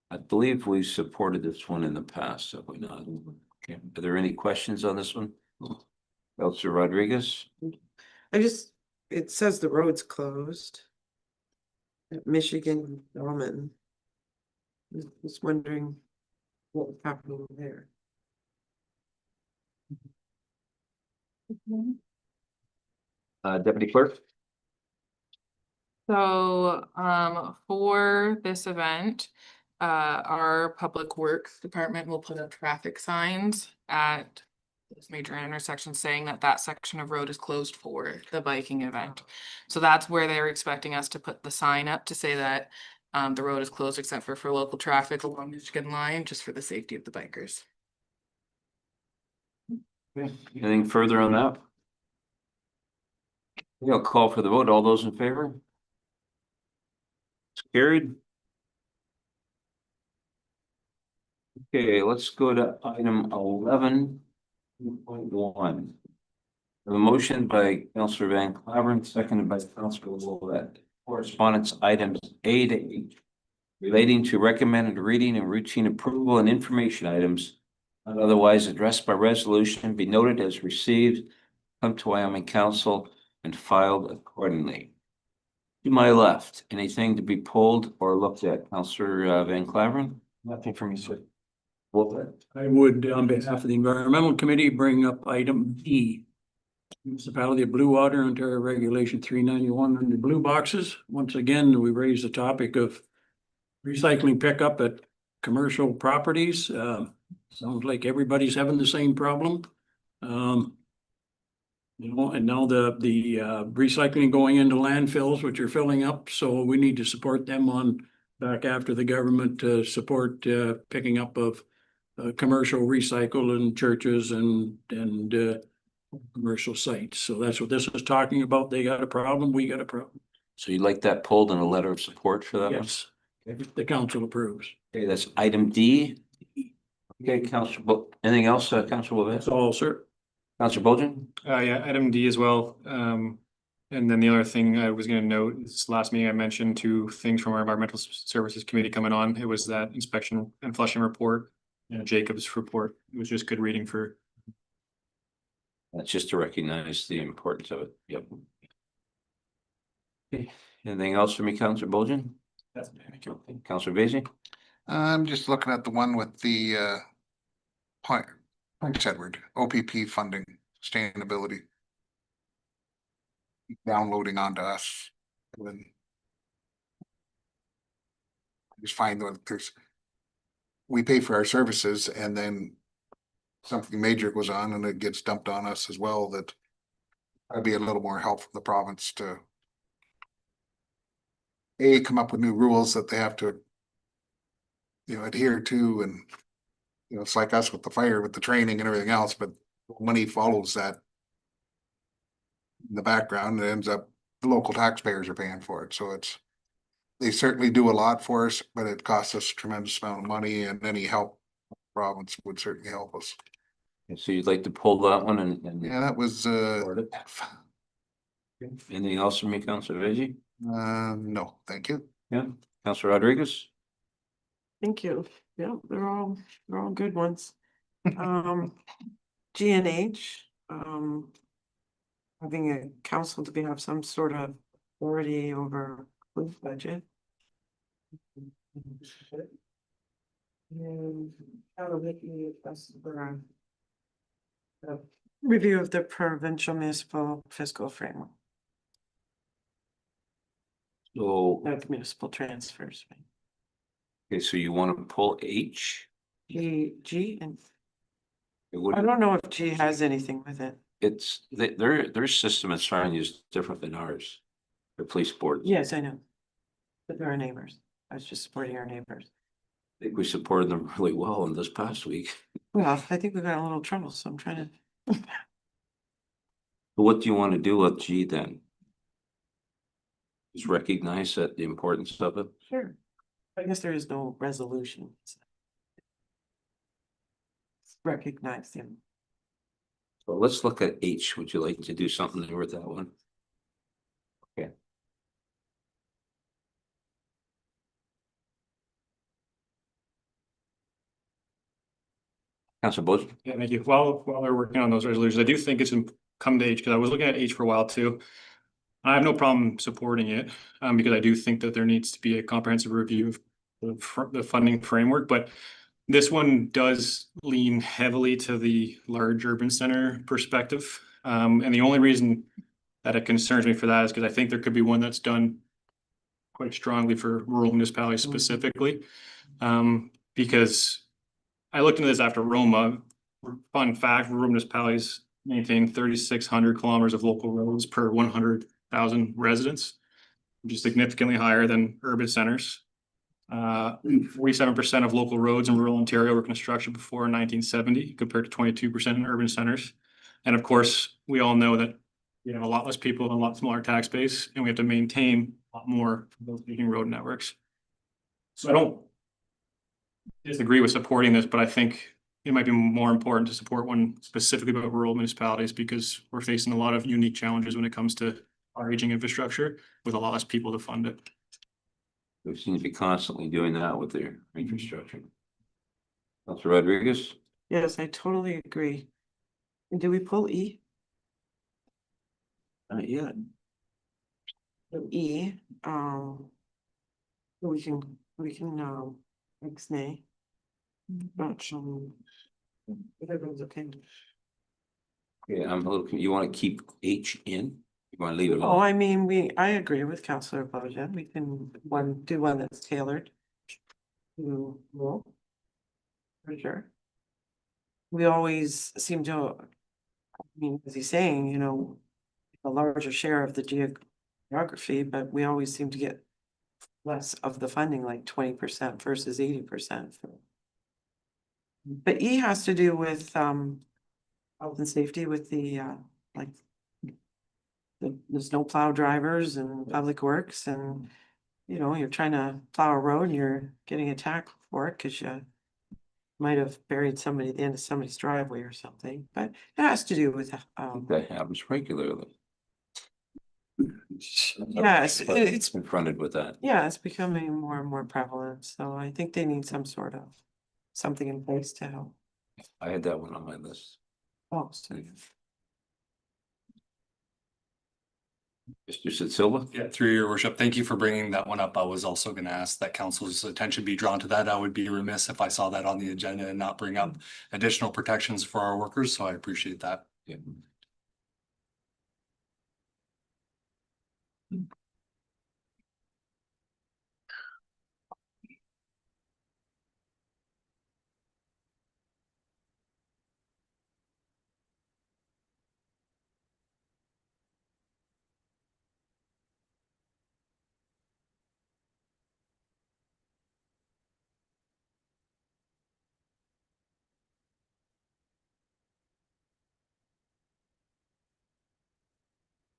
I believe we've supported this one in the past, have we not? Okay, are there any questions on this one? Councillor Rodriguez? It says the road's closed. At Michigan, Bellman. Just wondering what was happening there. Deputy Clerk? So, for this event, our Public Works Department will put up traffic signs at those major intersections saying that that section of road is closed for the biking event. So that's where they're expecting us to put the sign up to say that the road is closed except for local traffic along Michigan line, just for the safety of the bikers. Anything further on that? Okay, I'll call for the vote. All those in favor? It's carried. Okay, let's go to item 11.1. A motion by Councillor Van Claveren, seconded by Councillor Willett. Correspondence items A to H relating to recommended reading and routine approval and information items not otherwise addressed by resolution be noted as received, come to Wyoming Council and filed accordingly. To my left, anything to be pulled or looked at, Councillor Van Claveren? Nothing for me, sir. Willett? I would, on behalf of the Environmental Committee, bring up item E. Municipality of Blue Water, Ontario Regulation 391 under blue boxes. Once again, we raised the topic of recycling pickup at commercial properties. Sounds like everybody's having the same problem. And now the recycling going into landfills, which are filling up, so we need to support them on back after the government to support picking up of commercial recycle in churches and commercial sites. So that's what this is talking about. They got a problem, we got a problem. So you'd like that pulled in a letter of support for that one? Yes, if the council approves. Okay, that's item D. Okay, Councillor, anything else, Councillor Willett? That's all, sir. Councillor Bolgen? Yeah, item D as well. And then the other thing I was gonna note, this last meeting I mentioned two things from our Environmental Services Committee coming on. It was that inspection and flushing report and Jacob's report. It was just good reading for. That's just to recognize the importance of it. Yep. Okay, anything else for me, Councillor Bolgen? Thank you. Councillor Vacy? I'm just looking at the one with the Prince Edward, OPP funding, sustainability. Downloading onto us. When I just find that we pay for our services and then something major goes on and it gets dumped on us as well, that I'd be a little more help from the province to come up with new rules that they have to adhere to, and it's like us with the fire, with the training and everything else, but money follows that in the background. It ends up the local taxpayers are paying for it, so they certainly do a lot for us, but it costs us a tremendous amount of money, and any help from the province would certainly help us. So you'd like to pull that one and Yeah, that was F. anything else for me, Councillor Vacy? No, thank you. Yeah, Councillor Rodriguez? Thank you. Yeah, they're all good ones. G and H, having a council to have some sort of authority over food budget. And how making it best for a review of the provincial municipal fiscal framework, So, like municipal transfers. okay, so you want to pull H? G and It I would, don't know if G has anything with it. it's, their system as far is different than ours. The police board. Yes, I know. But they're our neighbors. I was just supporting our neighbors. I think we supported them really well in this past week. Well, I think we got a little trouble, so I'm trying to. But what do you want to do with G then? Just recognize that the importance of it. Sure. I guess there is no resolution. Recognize him. So let's look at H. Would you like to do something with that one? Okay. Councilor Bowles? Yeah, thank you. While they're working on those resolutions, I do think it's come to H, because I was looking at H for a while too. I have no problem supporting it, because I do think that there needs to be a comprehensive review of the funding framework, but this one does lean heavily to the large urban center perspective. And the only reason that it concerns me for that is because I think there could be one that's done quite strongly for rural municipalities specifically. Because I looked into this after Roma. Fun fact, rural municipalities maintain 3,600 kilometers of local roads per 100,000 residents, which is significantly higher than urban centers. 47% of local roads in rural Ontario were constructed before 1970, compared to 22% in urban centers. And of course, we all know that we have a lot less people and a lot smaller tax base, and we have to maintain a lot more of those leading road networks. So I don't disagree with supporting this, but I think it might be more important to support one specifically about rural municipalities, because we're facing a lot of unique challenges when it comes to our aging infrastructure with a lot less people to fund it. We seem to be constantly doing that with their infrastructure. Councilor Rodriguez? Yes, I totally agree. And do we pull E? Yeah. E, we can, X-nay. But, everyone's okay. Yeah, I'm a little, you want to keep H in? You want to leave it Oh, all? I mean, I agree with Councillor Bojan. We can do one that's tailored to rural. For sure. We always seem to, I mean, as he's saying, you know, a larger share of the geography, but we always seem to get less of the funding, like 20% versus 80%. But E has to do with health and safety with the like the snowplow drivers and public works, and you know, you're trying to plow a road and you're getting attacked for it because you might have buried somebody at the end of somebody's driveway or something, but it has to do with That happens regularly. yes, it's Confronted with that. yeah, it's becoming more and more prevalent, so I think they need some sort of something in place to help. I had that one on my list. Oh, so Mr. Silva? Yeah, through your worship, thank you for bringing that one up. I was also going to ask that council's attention be drawn to that. I would be remiss if I saw that on the agenda and not bring up additional protections for our workers, so I appreciate that. Yeah.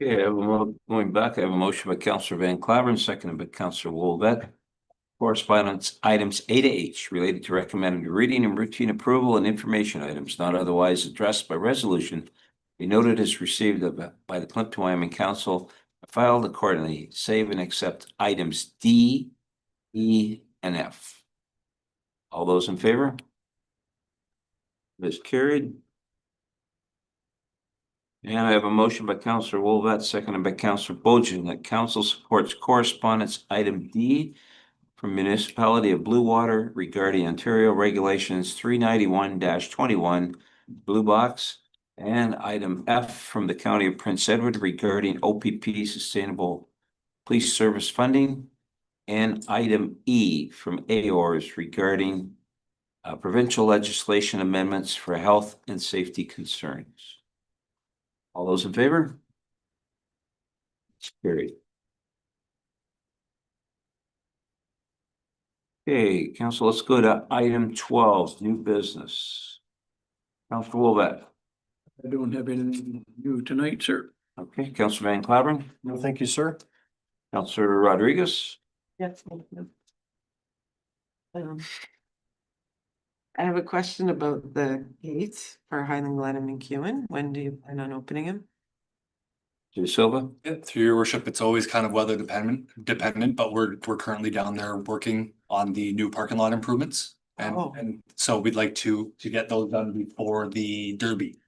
Okay, going back, I have a motion by Councillor Van Claveren, seconded by Councillor Wolvet. Correspondence items A to H related to recommended reading and routine approval and information items not otherwise addressed by resolution be noted as received by the Plympton-Wyoming Council, filed accordingly, save and accept items D, E, and F. All those in favor? It is carried. And I have a motion by Councillor Wolvat, seconded by Councillor Bojan, that council supports correspondence item D from municipality of Blue Water regarding Ontario Regulations 391-21 Blue Box, and item F from the County of Prince Edward regarding OPP Sustainable Police Service Funding, and item E from AORS regarding provincial legislation amendments for health and safety concerns. All those in favor? It's carried. Okay, council, let's go to item 12, new business. Councillor Wolvat. I don't have anything new tonight, sir. Okay, Councillor Van Claveren, No, thank you, sir. Councillor Rodriguez. Yes. I have a question about the gates for Highland Glen and McEwen. When do you plan on opening them? Jay Silva. Yeah, through your worship, it's always kind of weather dependent, but we're currently down there working on the new parking lot improvements. Oh. And so we'd like to get those done before the Derby.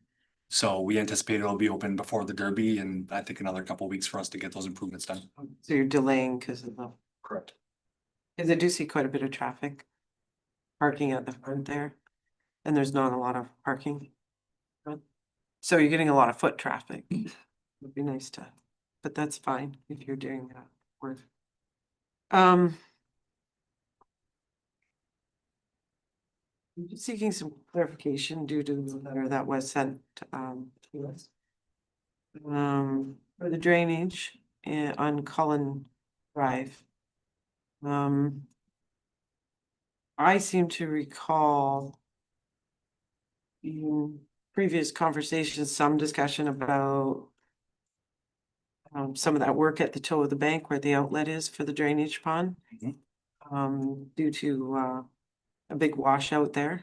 So we anticipate it'll be open before the Derby, and I think another couple of weeks for us to get those improvements done. So you're delaying because of the, Correct. because I do see quite a bit of traffic parking at the front there, and there's not a lot of parking. So you're getting a lot of foot traffic. Would be nice to, but that's fine if you're doing that work. I'm just seeking some clarification due to the letter that was sent to us. For the drainage on Cullen Drive. I seem to recall in previous conversations, some discussion about some of that work at the toe of the bank where the outlet is for the drainage pond. Due to a big washout there.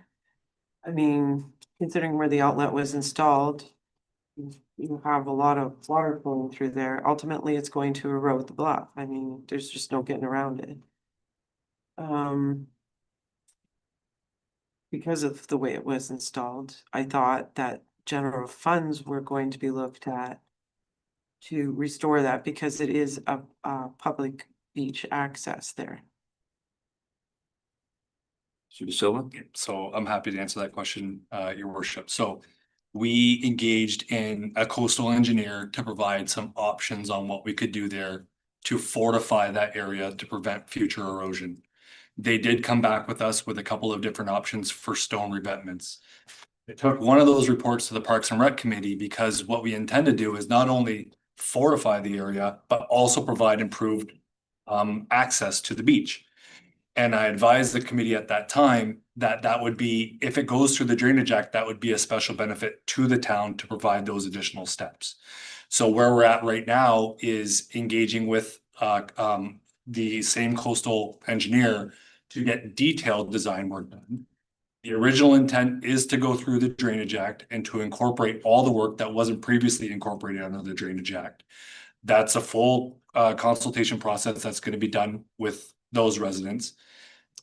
I mean, considering where the outlet was installed, you have a lot of water flowing through there. Ultimately, it's going to erode the bluff. I mean, there's just no getting around it. Because of the way it was installed, I thought that general funds were going to be looked at to restore that because it is a public beach access there. Jay Silva. So I'm happy to answer that question, your worship. So we engaged in a coastal engineer to provide some options on what we could do there to fortify that area to prevent future erosion. They did come back with us with a couple of different options for stone revetments. They took one of those reports to the Parks and Rec Committee because what we intend to do is not only fortify the area, but also provide improved access to the beach. And I advised the committee at that time that that would be, if it goes through the Drainage Act, that would be a special benefit to the town to provide those additional steps. So where we're at right now is engaging with the same coastal engineer to get detailed design work done. The original intent is to go through the Drainage Act and to incorporate all the work that wasn't previously incorporated under the Drainage Act. That's a full consultation process that's going to be done with those residents.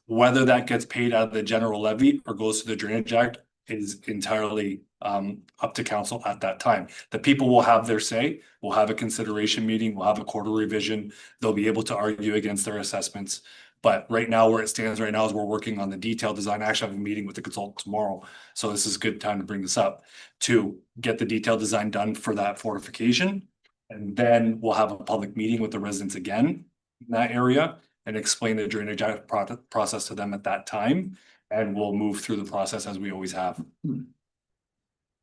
Whether that gets paid out of the general levy or goes to the Drainage Act is entirely up to council at that time. The people will have their say. We'll have a consideration meeting. We'll have a quarter revision. They'll be able to argue against their assessments. But right now, where it stands right now is we're working on the detailed design. I actually have a meeting with the consultant tomorrow. So this is a good time to bring this up to get the detailed design done for that fortification. And then we'll have a public meeting with the residents again in that area and explain the Drainage Act process to them at that time. And we'll move through the process as we always have.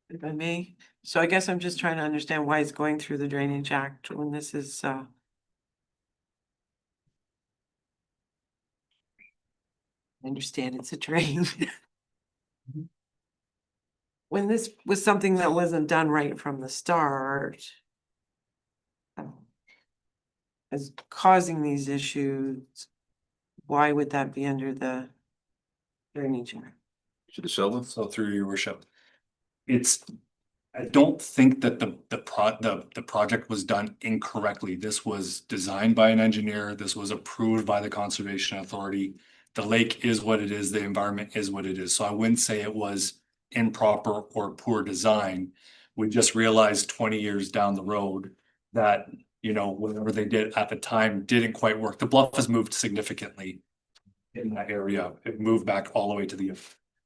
If I may, so I guess I'm just trying to understand why it's going through the Drainage Act when this is I understand it's a drain. When this was something that wasn't done right from the start. As causing these issues, why would that be under the Drainage Act? Jay Silva. So through your worship, I don't think that the project was done incorrectly. This was designed by an engineer. This was approved by the Conservation Authority. The lake is what it is, the environment is what it is. So I wouldn't say it was improper or poor design. We just realized 20 years down the road that, you know, whatever they did at the time didn't quite work. The bluff has moved significantly in that area. It moved back all the way to the,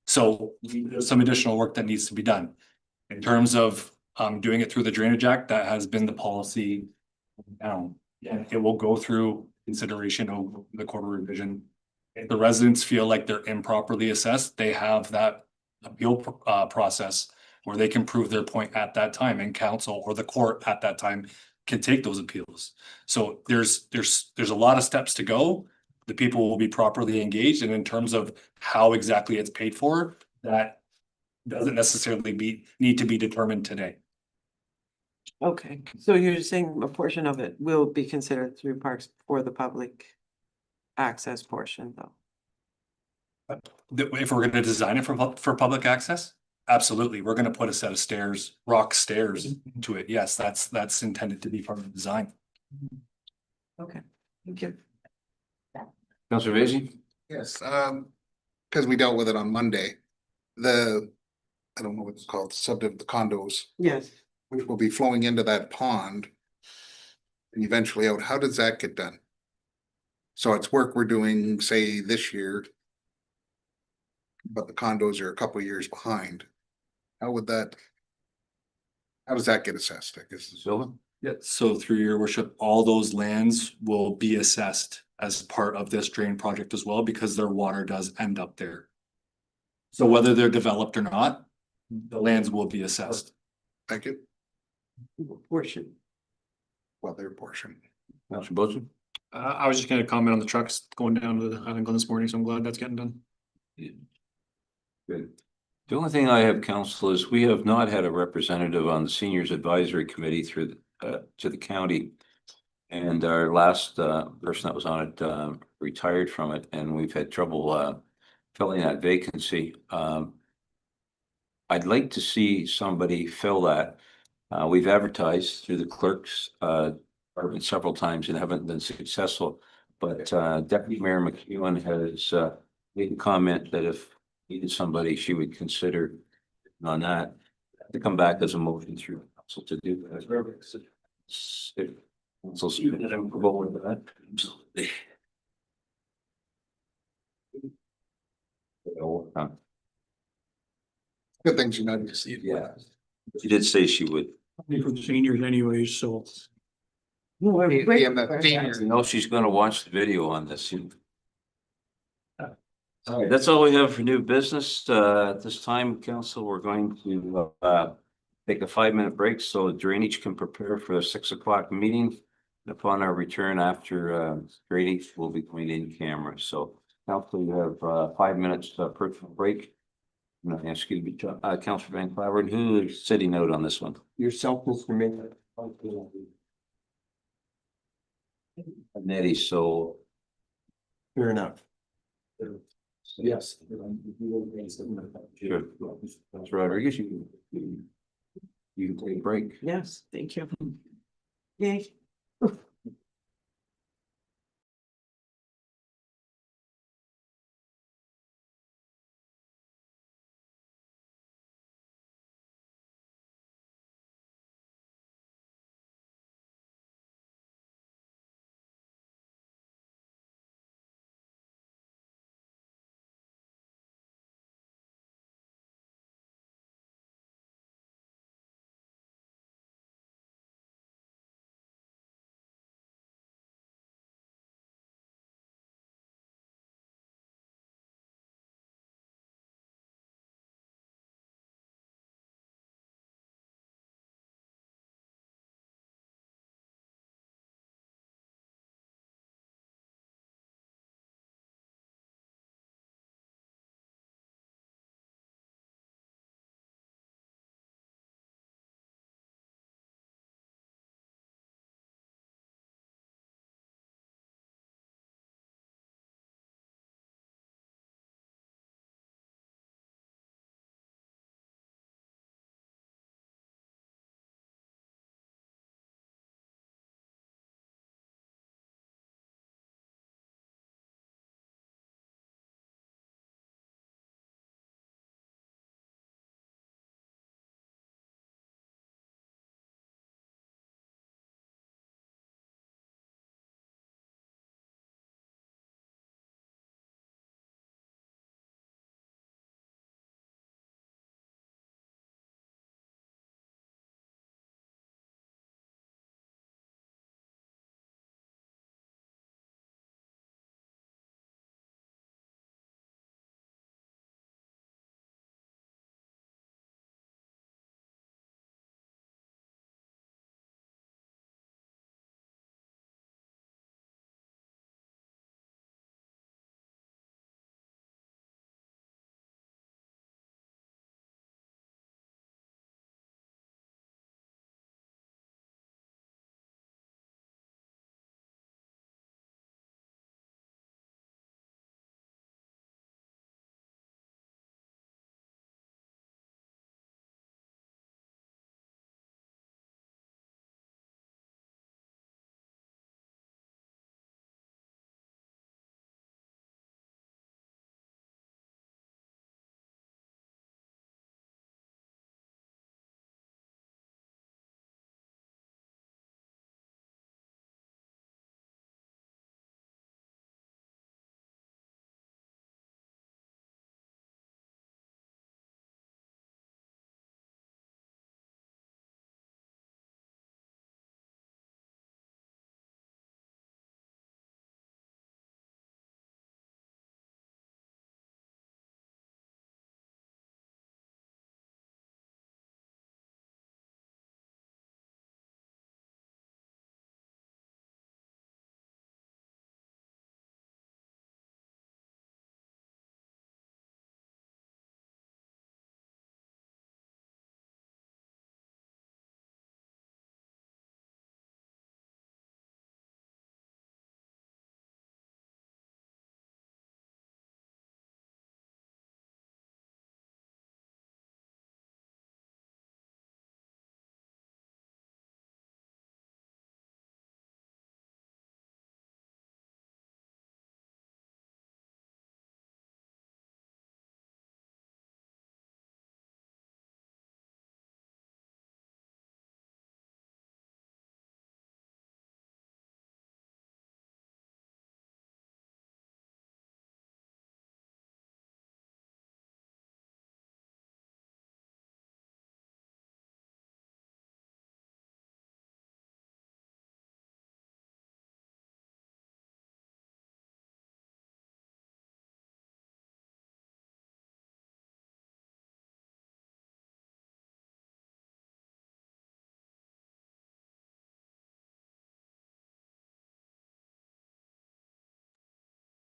so there's some additional work that needs to be done. In terms of doing it through the Drainage Act, that has been the policy. And it will go through consideration of the quarter revision. If the residents feel like they're improperly assessed, they have that appeal process where they can prove their point at that time, and council or the court at that time can take those appeals. So there's a lot of steps to go. The people will be properly engaged, and in terms of how exactly it's paid for, that doesn't necessarily need to be determined today. Okay, so you're saying a portion of it will be considered through parks for the public access portion, though? If we're gonna design it for public access, absolutely, we're gonna put a set of stairs, rock stairs to it. Yes, that's intended to be part of the design. Okay, thank you. Councillor Vacy? Yes, because we dealt with it on Monday. I don't know what it's called, the condos, Yes, which will be flowing into that pond. And eventually out, how does that get done? So it's work we're doing, say, this year. But the condos are a couple years behind. How does that get assessed, I guess? Silva? Yeah, so through your worship, all those lands will be assessed as part of this drain project as well, because their water does end up there. So whether they're developed or not, the lands will be assessed. Thank you. portion. Well, their portion. Councillor Boson? I was just gonna comment on the trucks going down to the Island Glen this morning, so I'm glad that's getting done. Good. The only thing I have, council, is we have not had a representative on the Seniors Advisory Committee through to the county. And our last person that was on it retired from it, and we've had trouble filling that vacancy. I'd like to see somebody fill that. We've advertised through the clerk's department several times and haven't been successful. But Deputy Mayor McEwen has made a comment that if needed somebody, she would consider on that to come back as a motion through council to do that. Council's comfortable with that. Absolutely. Good things you know to see. Yeah, she did say she would. For the seniors anyways, so. You know, she's gonna watch the video on this. All right, that's all we have for new business. At this time, council, we're going to take a 5-minute break so drainage can prepare for a 6 o'clock meeting. Upon our return after drainage, we'll be going in camera. So council, you have 5 minutes personal break. I'm gonna ask you to be Councillor Van Claveren, who is sitting out on this one? Yourself, Mr. Mayor. Nettie, so. Fair enough. Yes. Sure. That's Rodriguez, you can take a break. Yes, thank you. Yay.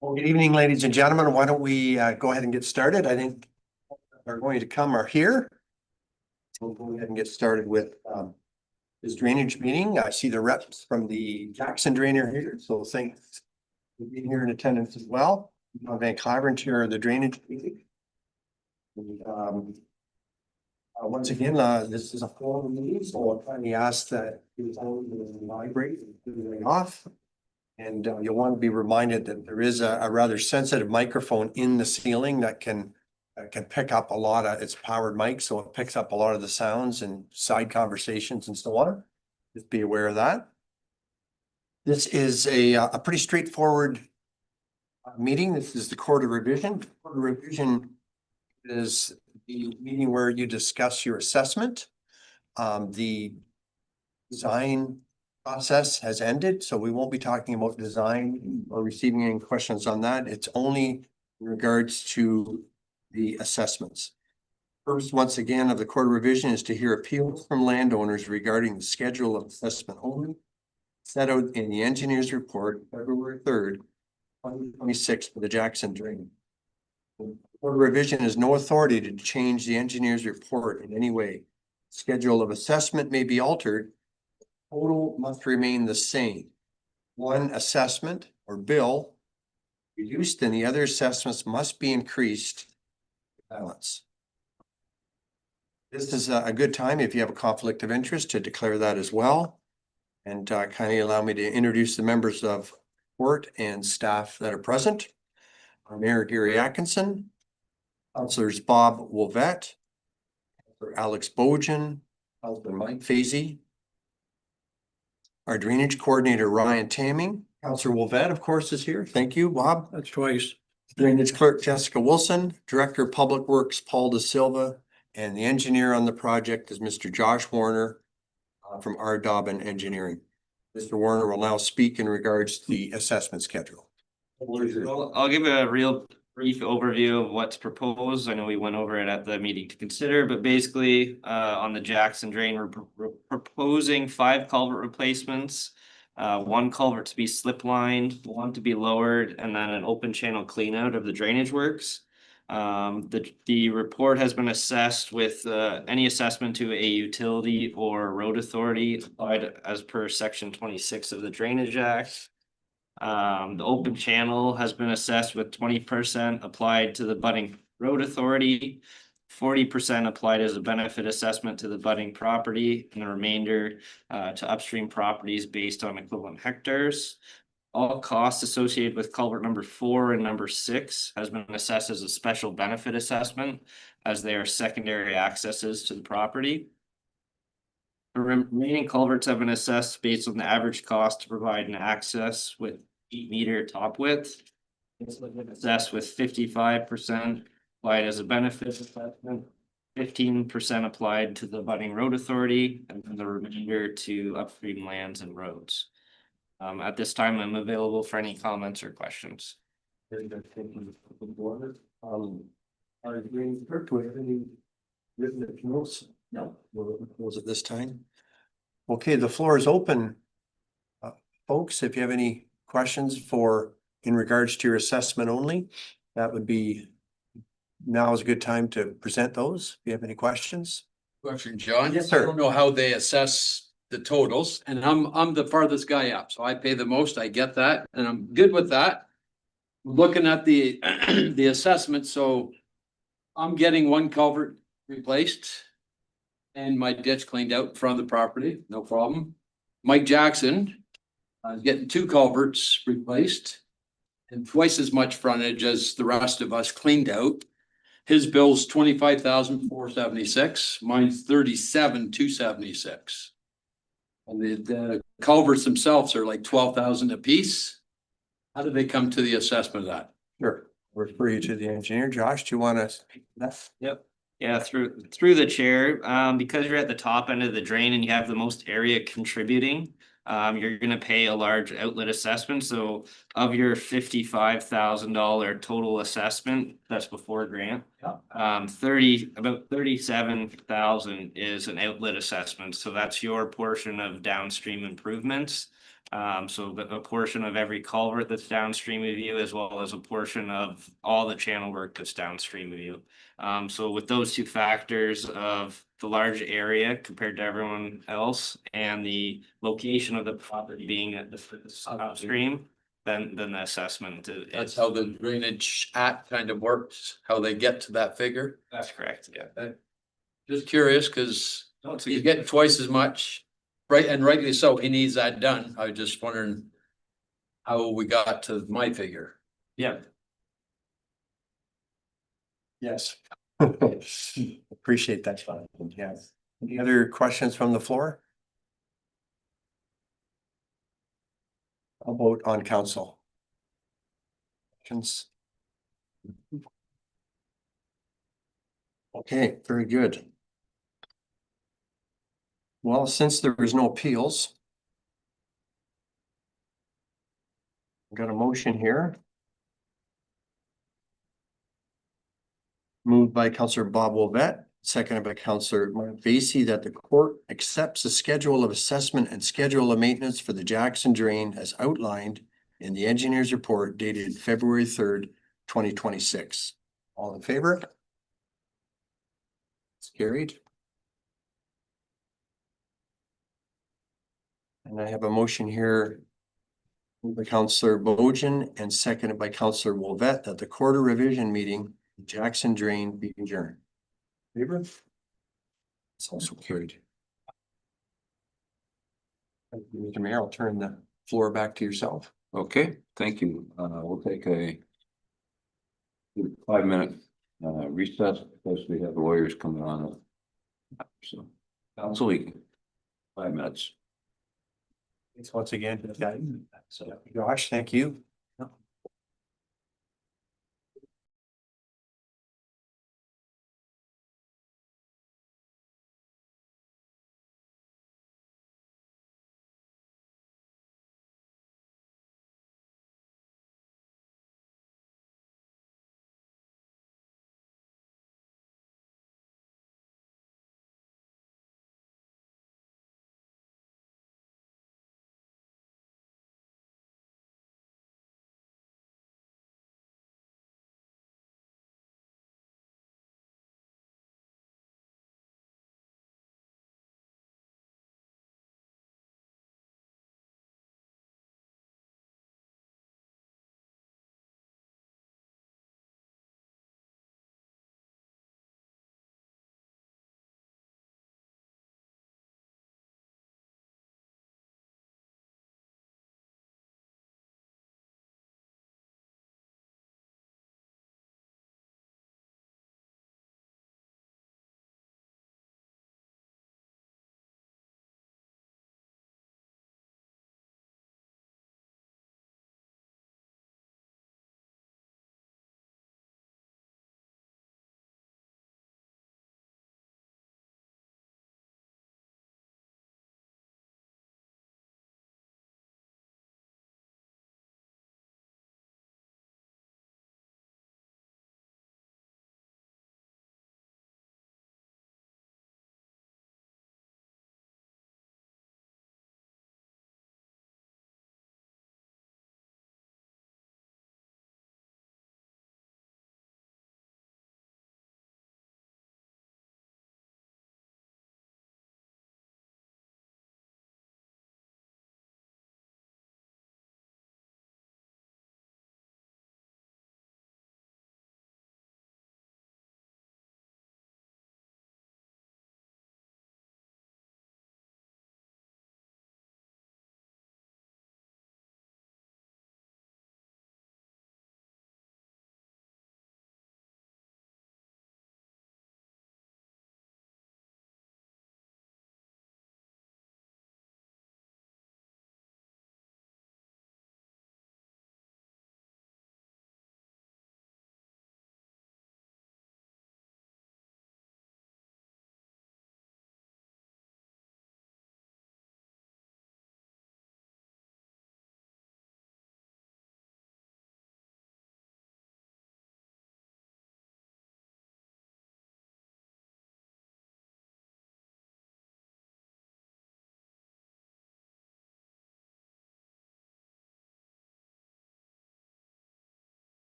Well, good evening, ladies and gentlemen. Why don't we go ahead and get started? I think are going to come are here. We'll go ahead and get started with this drainage meeting. I see the reps from the Jackson Drainer here, so thanks for being here in attendance as well. John Van Claveren, chair of the drainage meeting. Once again, this is a formal meeting, so I'll kindly ask that you vibrate off. And you'll want to be reminded that there is a rather sensitive microphone in the ceiling that can pick up a lot of, it's powered mic, so it picks up a lot of the sounds and side conversations and so on. Just be aware of that. This is a pretty straightforward meeting. This is the quarter revision. Quarter revision is the meeting where you discuss your assessment. The design process has ended, so we won't be talking about design or receiving any questions on that. It's only in regards to the assessments. First, once again, of the quarter revision is to hear appeals from landowners regarding the schedule of assessment only set out in the engineer's report, February 3rd, 2026 for the Jackson Drain. Quarter revision has no authority to change the engineer's report in any way. Schedule of assessment may be altered. Total must remain the same. One assessment or bill reduced and the other assessments must be increased. Balance. This is a good time if you have a conflict of interest to declare that as well. And kindly allow me to introduce the members of court and staff that are present. Our Mayor Gary Atkinson, Councillors Bob Wolvette, Alex Bojan, Councillor Mike Fazy, our drainage coordinator, Ryan Tamming. Councillor Wolvette, of course, is here. Thank you, Bob. That's twice. Drainage clerk, Jessica Wilson, Director of Public Works, Paul De Silva, and the engineer on the project is Mr. Josh Warner from R. Dobbin Engineering. Mr. Warner will now speak in regards to the assessment schedule. I'll give a real brief overview of what's proposed. I know we went over it at the meeting to consider, but basically on the Jackson Drain, we're proposing 5 culvert replacements. 1 culvert to be slip lined, 1 to be lowered, and then an open channel clean out of the drainage works. The report has been assessed with any assessment to a utility or road authority applied as per section 26 of the Drainage Act. The open channel has been assessed with 20% applied to the budding road authority, 40% applied as a benefit assessment to the budding property, and the remainder to upstream properties based on equivalent hectares. All costs associated with culvert number 4 and number 6 has been assessed as a special benefit assessment as they are secondary accesses to the property. The remaining culverts have been assessed based on the average cost to provide an access with 8-meter top width. It's been assessed with 55% applied as a benefit assessment, 15% applied to the budding road authority, and then the remainder to upstream lands and roads. At this time, I'm available for any comments or questions. Our drainage clerk, do we have any written appeals? No. We'll close at this time. Okay, the floor is open. Folks, if you have any questions in regards to your assessment only, that would be, now is a good time to present those. If you have any questions. Question, John. Yes, sir. I don't know how they assess the totals, and I'm the farthest guy up, so I pay the most. I get that, and I'm good with that. Looking at the the assessment, so I'm getting 1 culvert replaced and my ditch cleaned out in front of the property, no problem. Mike Jackson is getting 2 culverts replaced and twice as much frontage as the rest of us cleaned out. His bill's 25,476, mine's 37,276. And the culverts themselves are like 12,000 a piece. How did they come to the assessment of that? Sure. We'll refer you to the engineer. Josh, do you want to speak to that? Yep. Yeah, through the chair, because you're at the top end of the drain and you have the most area contributing, you're gonna pay a large outlet assessment. So of your $55,000 total assessment, that's before grant. About 37,000 is an outlet assessment. So that's your portion of downstream improvements. So a portion of every culvert that's downstream of you, as well as a portion of all the channel work that's downstream of you. So with those two factors of the large area compared to everyone else and the location of the property being at the upstream, then the assessment is. That's how the Drainage Act kind of works, how they get to that figure. That's correct, yeah. Just curious, cause No, it's a he's good- getting twice as much, right, and rightly so, he needs that done. I was just wondering how we got to my figure. Yeah. Yes. Appreciate that, Sean. Yes. Any other questions from the floor? I'll vote on council. Questions? Okay, very good. Well, since there was no appeals. I've got a motion here. Moved by Councillor Bob Wolvett, seconded by Councillor Mark Vacy, that the court accepts the schedule of assessment and schedule of maintenance for the Jackson Drain as outlined in the engineer's report dated February 3rd, 2026. All in favor? It's carried. And I have a motion here moved by Councillor Bojan and seconded by Councillor Wolvett that the quarter revision meeting Jackson Drain be adjourned. Favor? It's also carried. Mr. Mayor, I'll turn the floor back to yourself. Okay, thank you. We'll take a 5-minute recess because we have lawyers coming on. So, council, we can 5 minutes. Thanks once again. So, Josh, thank you.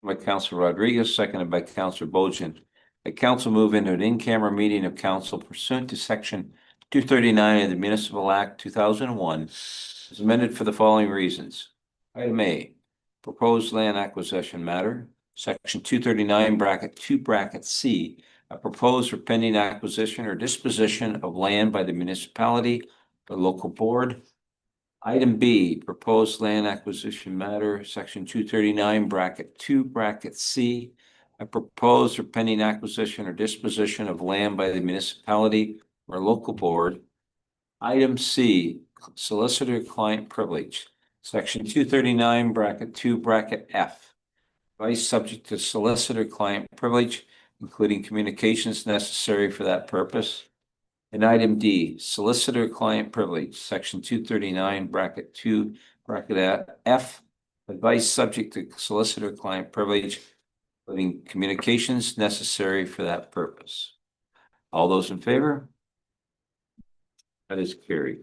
by Councillor Rodriguez, seconded by Councillor Bojan. The council move into an in-camera meeting of council pursuant to section 239 of the Municipal Act 2001 is amended for the following reasons. Item A, proposed land acquisition matter, section 239 bracket 2 bracket C, a proposed or pending acquisition or disposition of land by the municipality or local board. Item B, proposed land acquisition matter, section 239 bracket 2 bracket C, a proposed or pending acquisition or disposition of land by the municipality or local board. Item C, solicitor-client privilege, section 239 bracket 2 bracket F. Advice subject to solicitor-client privilege, including communications necessary for that purpose. And item D, solicitor-client privilege, section 239 bracket 2 bracket F. Advice subject to solicitor-client privilege, including communications necessary for that purpose. All those in favor? That is carried.